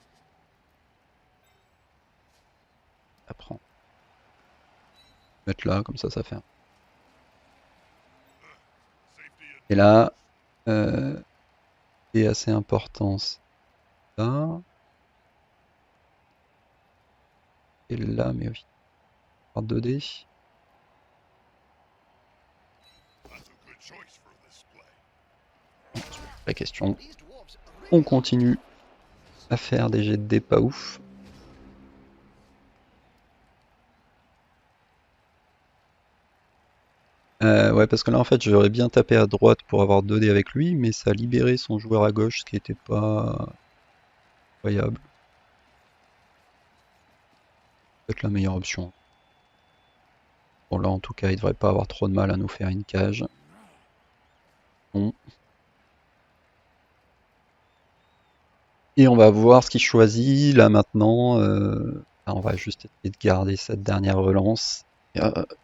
[SPEAKER 1] À prendre. Mettre là, comme ça fait un. Et là, est assez important. Ça. Et là, mais oui. 2D. La question. On continue à faire des jets de dés pas ouf. Ouais, parce que là en fait j'aurais bien tapé à droite pour avoir 2 dés avec lui, mais ça a libéré son joueur à gauche, ce qui était pas incroyable. Peut-être la meilleure option. Bon là en tout cas il devrait pas avoir trop de mal à nous faire une cage. Bon. Et on va voir ce qu'il choisit là maintenant. On va juste essayer de garder cette dernière relance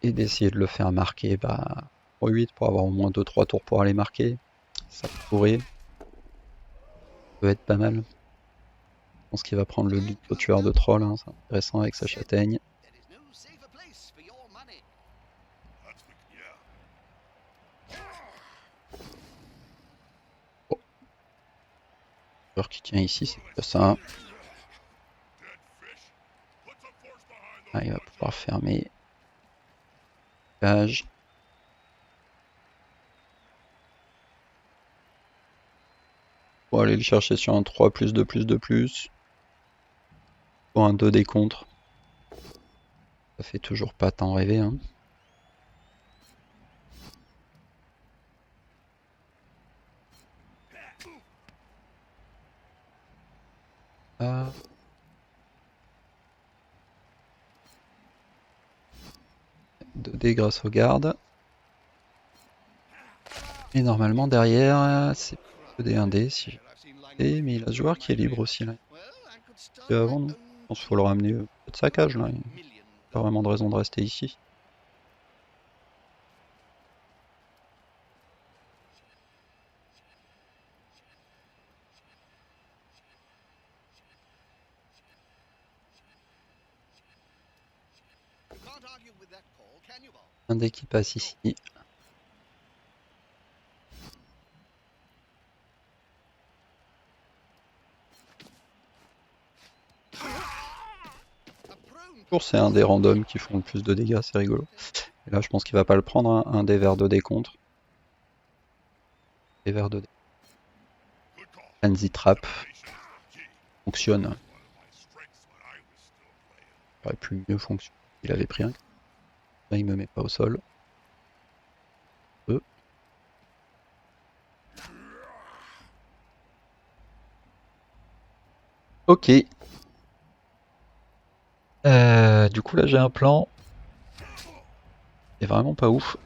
[SPEAKER 1] et d'essayer de le faire marquer pour 8 pour avoir au moins 2-3 tours pour aller marquer. Ça pourrait peut être pas mal. Je pense qu'il va prendre le lead au tueur de troll, hein, c'est intéressant avec sa châtaigne. Bon. Le joueur qui tient ici, c'est que ça. Ah, il va pouvoir fermer la cage. Pour aller le chercher sur un 3 plus 2 plus 2 plus. Pour un 2 des contre. Ça fait toujours pas tant rêver. Hein. Ah. 2 dés grâce aux gardes. Et normalement derrière, c'est que des 1D si j'ai. Mais il a ce joueur qui est libre aussi là. Et avant, non. Je pense qu'il faut le ramener de sa cage là. Il n'y a pas vraiment de raison de rester ici. Un dé qui passe ici. Toujours c'est un des randoms qui font le plus de dégâts, c'est rigolo. Et là je pense qu'il va pas le prendre, hein. Un dé vers 2D contre. Des vers 2D. Frenzy Trap. fonctionne. Ça aurait pu mieux fonctionner. Il avait pris un. Là, il me met pas au sol. Ok. Du coup, là, j'ai un plan. C'est vraiment pas ouf.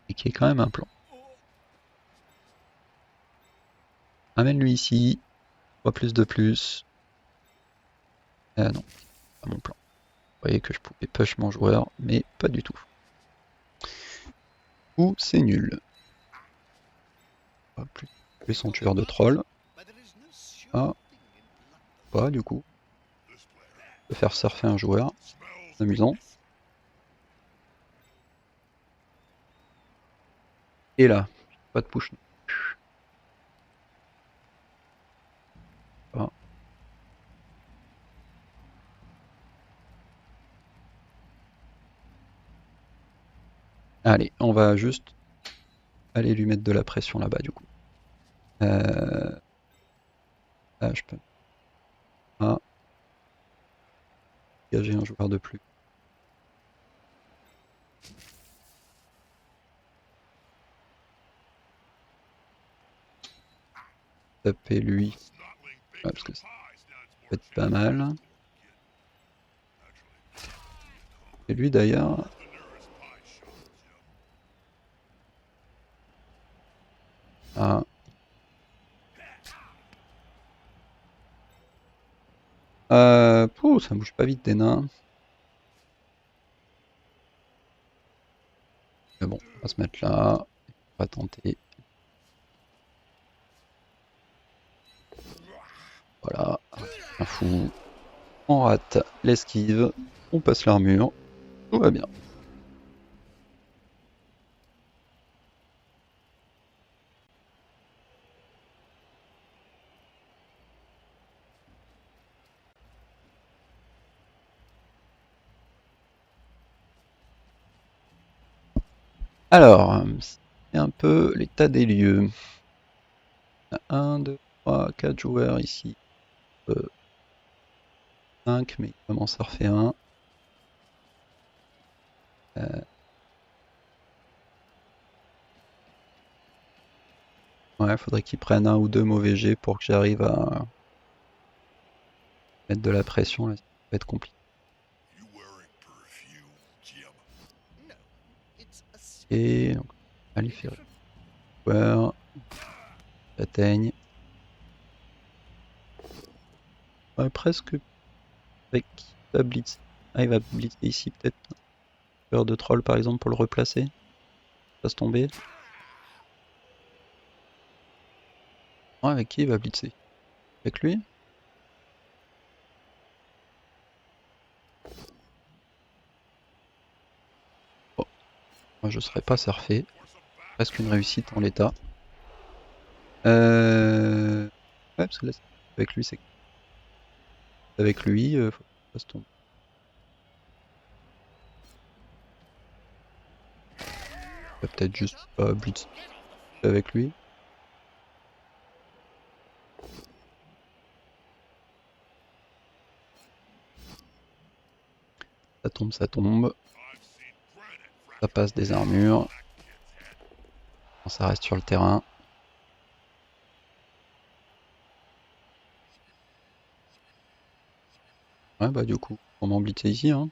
[SPEAKER 1] Et qui est quand même un plan. Amène-lui ici. 3 plus de plus. Non, pas mon plan. Vous voyez que je pouvais push mon joueur, mais pas du tout. Ou c'est nul. Plus son tueur de troll. Ah. Pas du coup. Je peux faire surfer un joueur. Amusant. Et là, pas de push. Ah. Allez, on va juste aller lui mettre de la pression là-bas du coup. Là, je peux. Ah. Dégager un joueur de plus. Taper lui. Ouais, parce que ça peut être pas mal. Et lui d'ailleurs. Ah. Ça bouge pas vite des nains. Mais bon, on va se mettre là. On va tenter. Voilà. Un fou. On rate l'esquive. On passe l'armure. Tout va bien. Alors, c'est un peu l'état des lieux. 1, 2, 3, 4 joueurs ici. 5, mais il commence à refaire un. Ouais, faudrait qu'ils prennent un ou deux mauvais jets pour que j'arrive à mettre de la pression. Là, ça va être compliqué. Et donc, allez faire joueur. J'atteigne. Ouais, presque avec la blitz. Ah, il va blitzer ici peut-être. Joueur de troll par exemple pour le replacer. Passe tomber. Ouais, avec qui il va blitzer? Avec lui? Bon, moi je serais pas surfé. Presque une réussite en l'état. Ouais, parce que là, avec lui, c'est. Avec lui, faut qu'il passe tomber. Il va peut-être juste pas blitz avec lui. Ça tombe, ça tombe. Ça passe des armures. Ça reste sur le terrain. Ouais, bah du coup, on va blitzer ici, hein.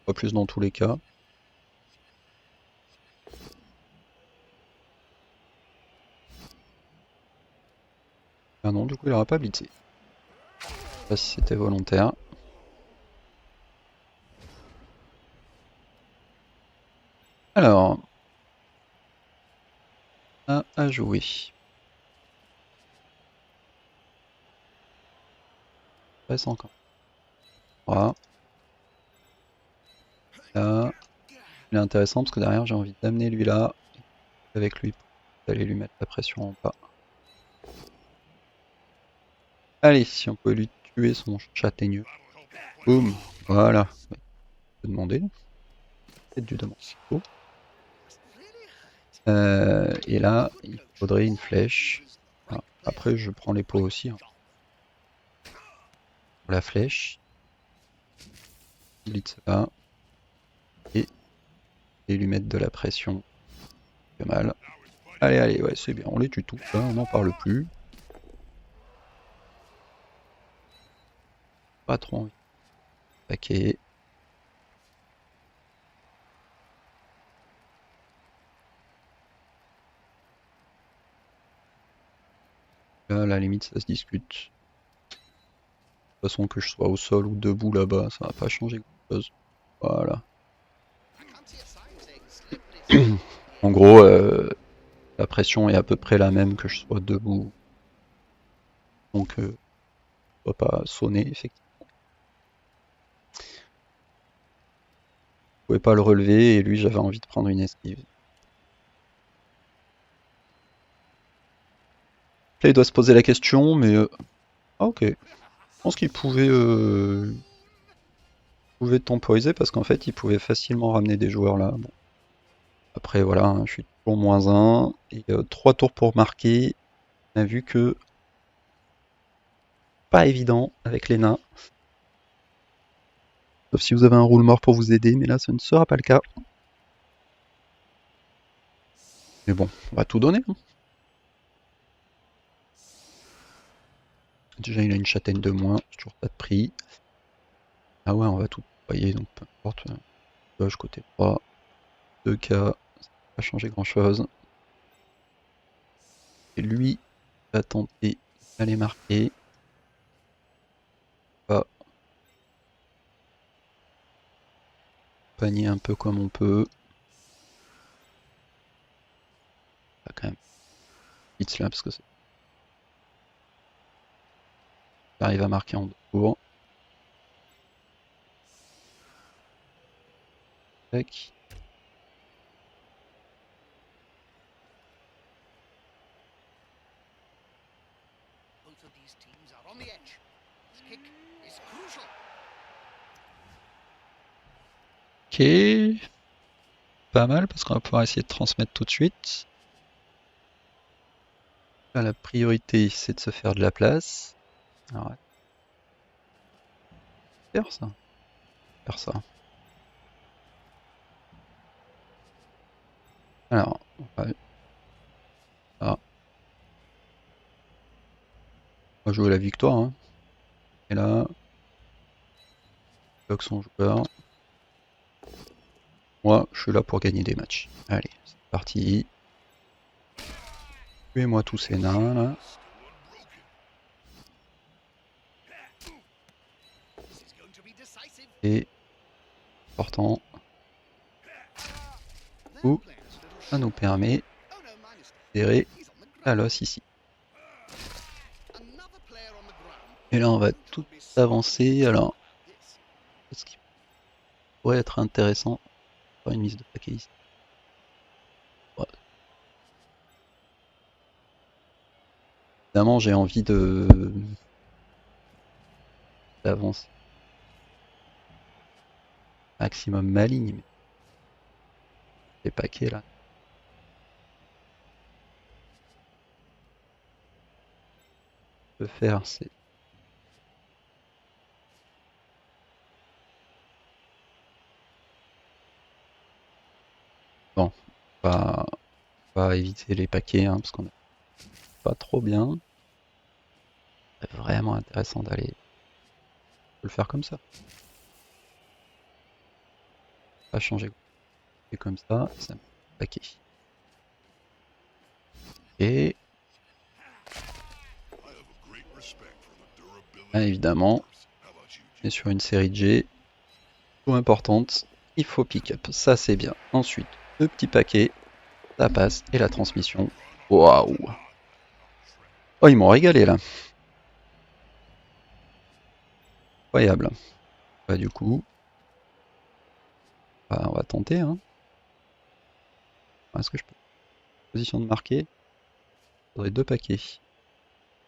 [SPEAKER 1] Pas plus dans tous les cas. Ah non, du coup, il aura pas blitzé. Je sais pas si c'était volontaire. Alors, à jouer. Reste encore. 3. Là, il est intéressant parce que derrière, j'ai envie d'amener lui là. Avec lui, d'aller lui mettre la pression en bas. Allez, si on peut lui tuer son châtaigneux. Boum, voilà. Je peux demander. Peut-être du demander. Oh. Et là, il faudrait une flèche. Voilà. Après, je prends les pots aussi. Hein. La flèche. Blitz là. Et lui mettre de la pression. Pas mal. Allez, allez, ouais, c'est bien. On les tue tous. Là, on n'en parle plus. Pas trop envie. Paquet. Là, à la limite, ça se discute. De toute façon, que je sois au sol ou debout là-bas, ça va pas changer grand-chose. Voilà. En gros, la pression est à peu près la même que je sois debout. Donc, je ne dois pas sonner, effectivement. Je pouvais pas le relever et lui, j'avais envie de prendre une esquive. Là, il doit se poser la question, mais... Ah, ok. Je pense qu'il pouvait temporiser parce qu'en fait, il pouvait facilement ramener des joueurs là. Bon. Après, voilà, hein, je suis toujours -1. Et 3 tours pour marquer. On a vu que pas évident avec les nains. Sauf si vous avez un roule mort pour vous aider, mais là, ce ne sera pas le cas. Mais bon, on va tout donner. Hein. Déjà, il a une châtaigne de moins, toujours pas de prix. Ah ouais, on va tout payer, donc peu importe. Gauche, côté droit. 2K, ça va pas changer grand chose. Et lui va tenter d'aller marquer. Va panier un peu comme on peut. Ah, quand même. Vite là, parce que ça arrive à marquer en 2 tours. Tac. Ok. Pas mal, parce qu'on va pouvoir essayer de transmettre tout de suite. Là, la priorité, c'est de se faire de la place. Alors, ouais. Faire ça. Faire ça. Alors, on va... Ah, on va jouer la victoire. Hein. Et là, bloque son joueur. Moi, je suis là pour gagner des matchs. Allez, c'est parti. Tuez-moi tous ces nains, là. Et, important, où ça nous permet d'errer à l'os ici. Et là, on va tout avancer. Alors, ce qui pourrait être intéressant, faire une mise de paquet ici. Ouais. Évidemment, j'ai envie d'avancer maximum ma ligne, mais les paquets là. Ce que je peux faire, c'est bon, on va éviter les paquets hein, parce qu'on est pas trop bien. C'est vraiment intéressant d'aller le faire comme ça. Pas changer comme ça me paquet. Et bien évidemment, on est sur une série de G trop importante. Il faut pick up, ça c'est bien. Ensuite, deux petits paquets, ça passe et la transmission. Waouh! Oh, ils m'ont régalé là. Incroyable. Bah, du coup, bah, on va tenter. Hein. Est-ce que je peux position de marquer? Il faudrait deux paquets.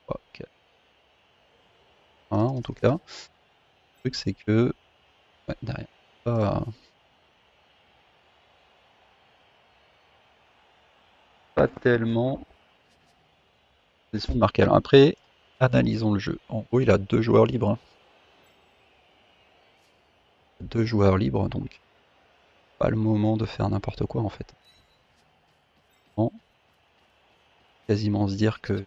[SPEAKER 1] Ok. Un en tout cas. Le truc c'est que ouais, derrière. Pas tellement. position de marquer. Alors après, analysons le jeu. En gros, il a 2 joueurs libres. 2 joueurs libres, donc pas le moment de faire n'importe quoi en fait. Non. Quasiment se dire que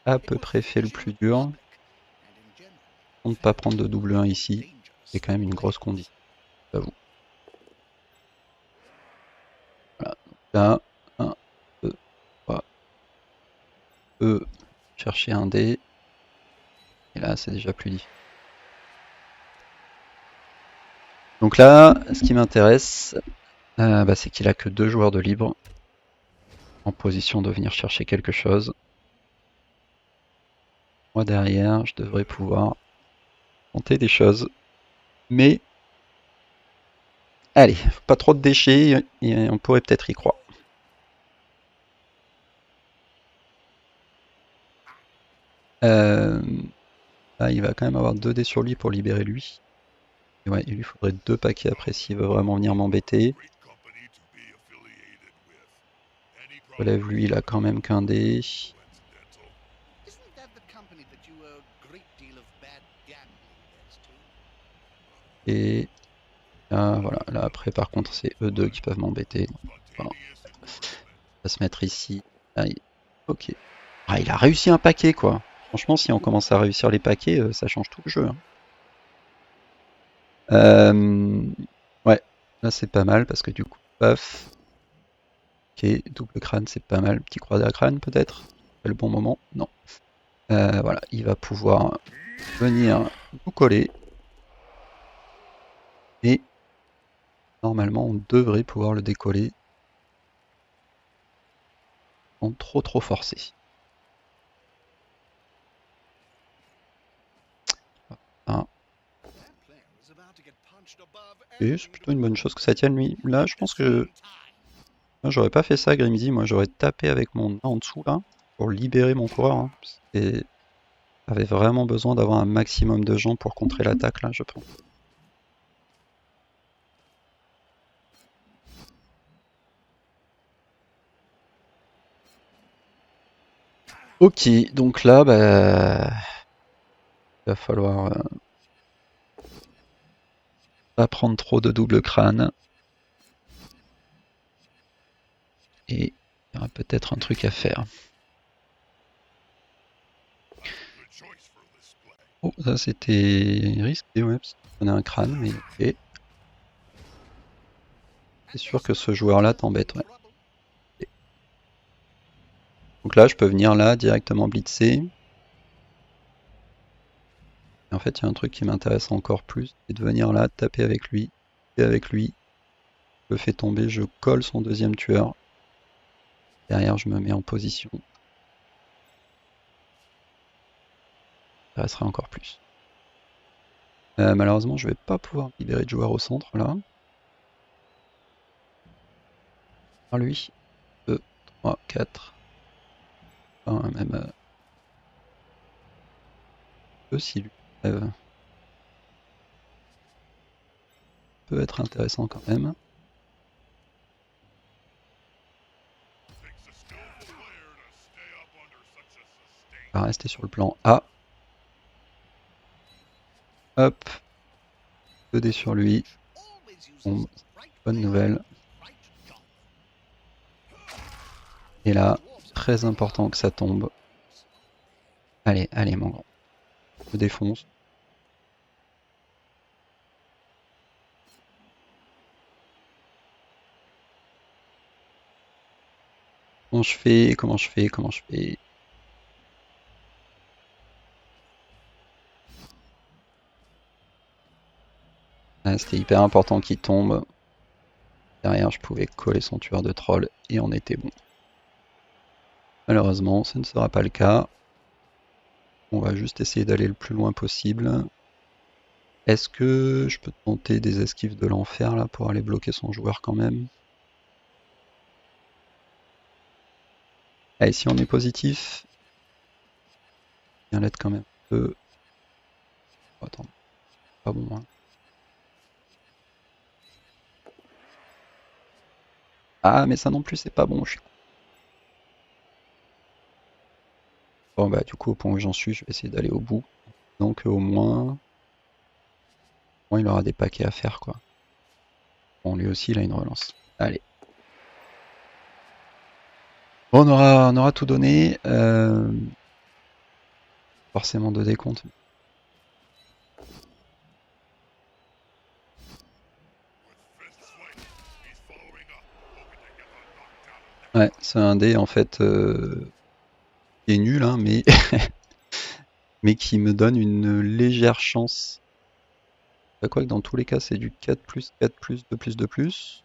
[SPEAKER 1] à peu près fait le plus dur. On ne pas prendre de double 1 ici. C'est quand même une grosse condition, j'avoue. Voilà. Là, 1, 2, 3. Chercher un dé. Et là, c'est déjà plus difficile. Donc là, ce qui m'intéresse, c'est qu'il a que 2 joueurs de libre en position de venir chercher quelque chose. Moi derrière, je devrais pouvoir tenter des choses. Mais, allez, pas trop de déchets et on pourrait peut-être y croire. Là, il va quand même avoir 2 dés sur lui pour libérer lui. Et ouais, il lui faudrait 2 paquets après s'il veut vraiment venir m'embêter. Relève lui, il a quand même qu'un dé. Et là, voilà, là après par contre c'est eux deux qui peuvent m'embêter. Voilà. On va se mettre ici. Ok. Ah, il a réussi un paquet quoi. Franchement, si on commence à réussir les paquets, ça change tout le jeu. Hein. Ouais, là c'est pas mal parce que du coup, paf. Ok, double crâne, c'est pas mal. Petit croisé à crâne peut-être. C'est le bon moment. Non. Voilà, il va pouvoir venir nous coller. Et normalement, on devrait pouvoir le décoller sans trop forcer. Ah. Et c'est plutôt une bonne chose que ça tienne lui. Là, je pense que moi, j'aurais pas fait ça, Grimsy. Moi, j'aurais tapé avec mon nain en dessous là pour libérer mon coureur. Hein. Et avait vraiment besoin d'avoir un maximum de gens pour contrer l'attaque là, je pense. Ok, donc là, il va falloir pas prendre trop de double crâne. Et il y aura peut-être un truc à faire. Oh, ça c'était risqué, ouais, parce qu'il prenait un crâne, mais ok. C'est sûr que ce joueur-là t'embête, ouais. Donc là, je peux venir là, directement blitzer. Et en fait, il y a un truc qui m'intéresse encore plus, c'est de venir là, taper avec lui, et avec lui. Je le fais tomber, je colle son deuxième tueur. Derrière, je me mets en position. Ça restera encore plus. Malheureusement, je vais pas pouvoir libérer de joueur au centre là. Par lui. 2, 3, 4. Enfin, même 2 si lui peut être intéressant quand même. On va rester sur le plan A. Hop. 2 dés sur lui. Bon, bonne nouvelle. Et là, très important que ça tombe. Allez, allez mon grand. Je défonce. Comment je fais? Comment je fais? Comment je fais? Ah, c'était hyper important qu'il tombe. Derrière, je pouvais coller son tueur de troll et on était bon. Malheureusement, ce ne sera pas le cas. On va juste essayer d'aller le plus loin possible. Est-ce que je peux tenter des esquives de l'enfer là pour aller bloquer son joueur quand même? Allez, si on est positif, bien l'être quand même un peu. Oh, attends, pas bon. Hein. Ah, mais ça non plus, c'est pas bon. Bon bah du coup au point où j'en suis, je vais essayer d'aller au bout. Donc au moins il aura des paquets à faire quoi. Bon lui aussi il a une relance. Allez. Bon on aura tout donné. Forcément 2 décomptes. Ouais, c'est un dé en fait qui est nul hein, mais mais qui me donne une légère chance. Quoi que dans tous les cas c'est du 4 plus 4 plus 2 plus 2 plus.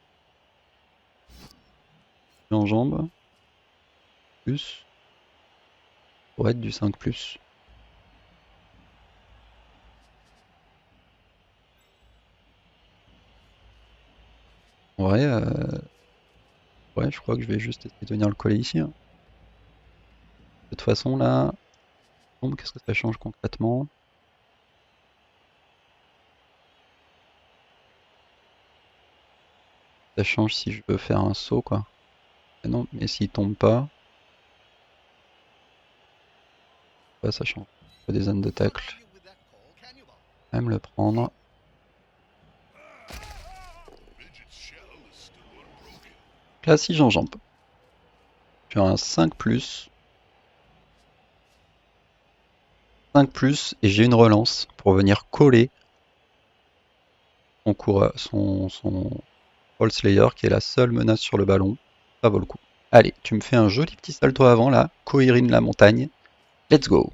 [SPEAKER 1] En jambe. Plus. Pour être du 5 plus. En vrai, ouais, je crois que je vais juste essayer de venir le coller ici, hein. De toute façon, là, bon, qu'est-ce que ça change concrètement? Ça change si je veux faire un saut, quoi. Mais non, mais s'il tombe pas, ouais, ça change. Des zones de tacle. Même le prendre. Là, si j'enjambe. J'ai un 5 plus. 5 plus, et j'ai une relance pour venir coller son Roll Slayer, qui est la seule menace sur le ballon. Ça vaut le coup. Allez, tu me fais un joli petit salto avant, là. Coirine la montagne. Let's go.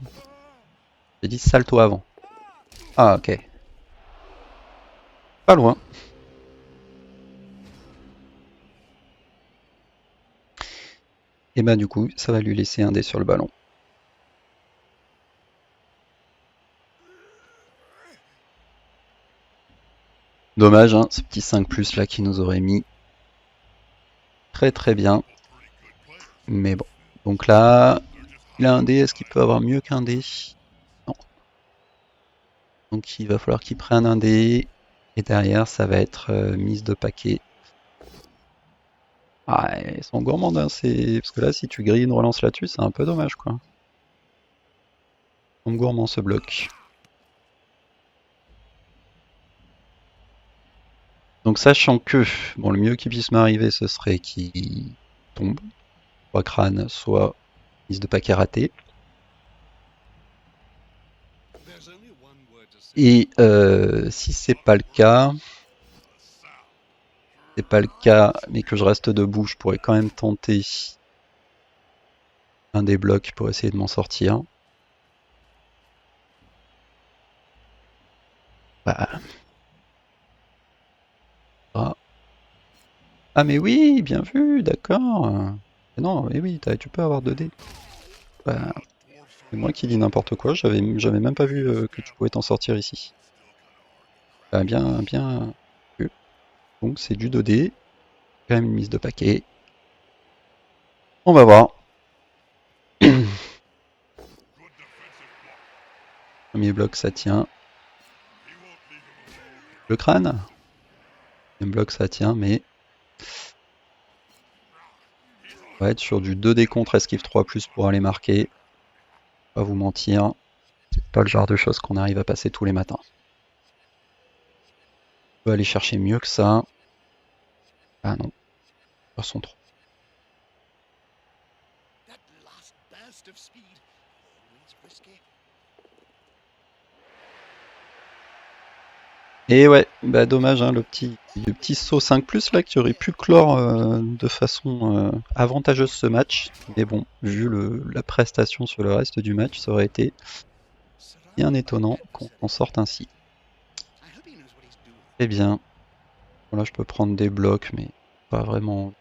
[SPEAKER 1] J'ai dit salto avant. Ah, ok. Pas loin. Et bah du coup, ça va lui laisser un dé sur le ballon. Dommage, hein, ce petit 5 plus là qui nous aurait mis très très bien. Mais bon. Donc là, il a un dé, est-ce qu'il peut avoir mieux qu'un dé? Non. Donc il va falloir qu'il prenne un dé. Et derrière, ça va être mise de paquet. Ah, ils sont gourmands, hein, parce que là, si tu grilles une relance là-dessus, c'est un peu dommage, quoi. Ils sont gourmands, ce bloc. Donc sachant que, bon, le mieux qui puisse m'arriver, ce serait qu'il tombe. Soit crâne, soit mise de paquet raté. Et si c'est pas le cas, mais que je reste debout, je pourrais quand même tenter un des blocs pour essayer de m'en sortir. Bah. Ah mais oui, bien vu, d'accord. Non, mais oui, tu peux avoir 2 dés. Bah, c'est moi qui dis n'importe quoi, j'avais même pas vu que tu pouvais t'en sortir ici. Bah, bien, bien vu. Donc c'est du 2D, quand même une mise de paquet. On va voir. Premier bloc, ça tient. Le crâne. Deuxième bloc, ça tient, mais on va être sur du 2D contre esquive 3 plus pour aller marquer. Pas vous mentir, c'est pas le genre de choses qu'on arrive à passer tous les matins. On peut aller chercher mieux que ça. Ah non, ils sont trop. Et ouais, bah dommage, hein, le petit saut 5 plus là qui aurait pu clore de façon avantageuse ce match. Mais bon, vu la prestation sur le reste du match, ça aurait été bien étonnant qu'on s'en sorte ainsi. Très bien. Voilà, je peux prendre des blocs, mais pas vraiment.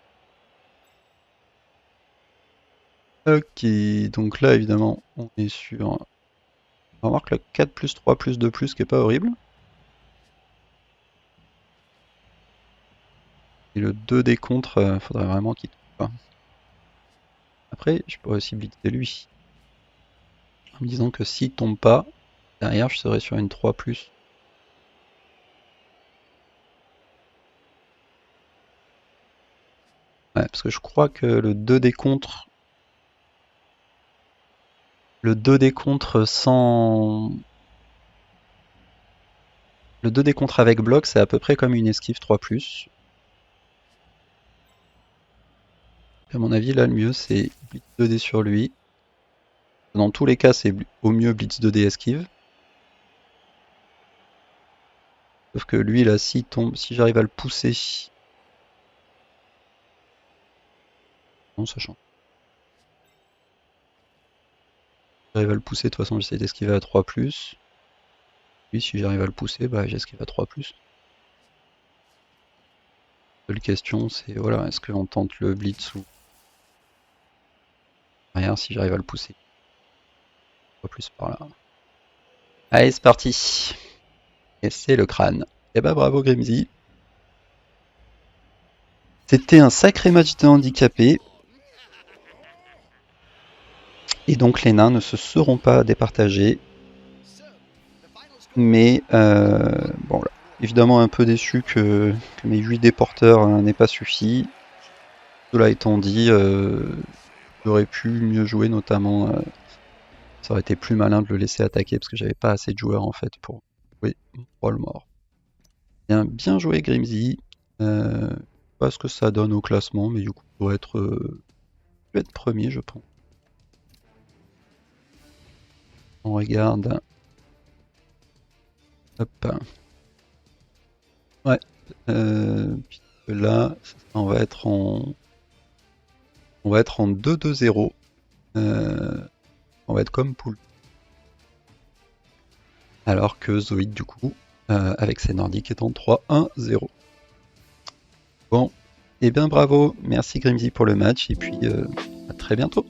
[SPEAKER 1] Ok, donc là évidemment, on est sur. On va voir que le 4 plus 3 plus 2 plus qui est pas horrible. Et le 2 des contres, faudrait vraiment qu'il tombe pas. Après, je pourrais aussi blitzer lui. En me disant que s'il tombe pas, derrière je serais sur une 3 plus. Ouais, parce que je crois que le 2 des contres, Le 2D contre sans... Le 2D contre avec bloc, c'est à peu près comme une esquive 3+. À mon avis, là, le mieux, c'est Blitz 2D sur lui. Dans tous les cas, c'est au mieux Blitz 2D esquive. Sauf que lui, là, s'il tombe, si j'arrive à le pousser... Non, ça change. Si j'arrive à le pousser, de toute façon, j'essaie d'esquiver à 3+. Lui, si j'arrive à le pousser, bah, j'esquive à 3+. La seule question, c'est, voilà, est-ce qu'on tente le Blitz ou... Rien, si j'arrive à le pousser. 3+ par là. Allez, c'est parti. Et c'est le crâne. Et bah bravo Grimsy. C'était un sacré match de handicapés. Et donc les nains ne se seront pas départagés. Mais bon là, évidemment un peu déçu que mes 8 déporteurs n'aient pas suffi. Cela étant dit, j'aurais pu mieux jouer, notamment ça aurait été plus malin de le laisser attaquer parce que j'avais pas assez de joueurs en fait pour jouer rôle mort. Bien joué Grimsy. Pas ce que ça donne au classement, mais du coup doit être premier je pense. On regarde. Hop. Ouais. Là, on va être en 2-2-0. On va être comme poule. Alors que Zoïd, du coup, avec ses nordiques, est en 3-1-0. Bon, et bien bravo, merci Grimsy pour le match, et puis à très bientôt.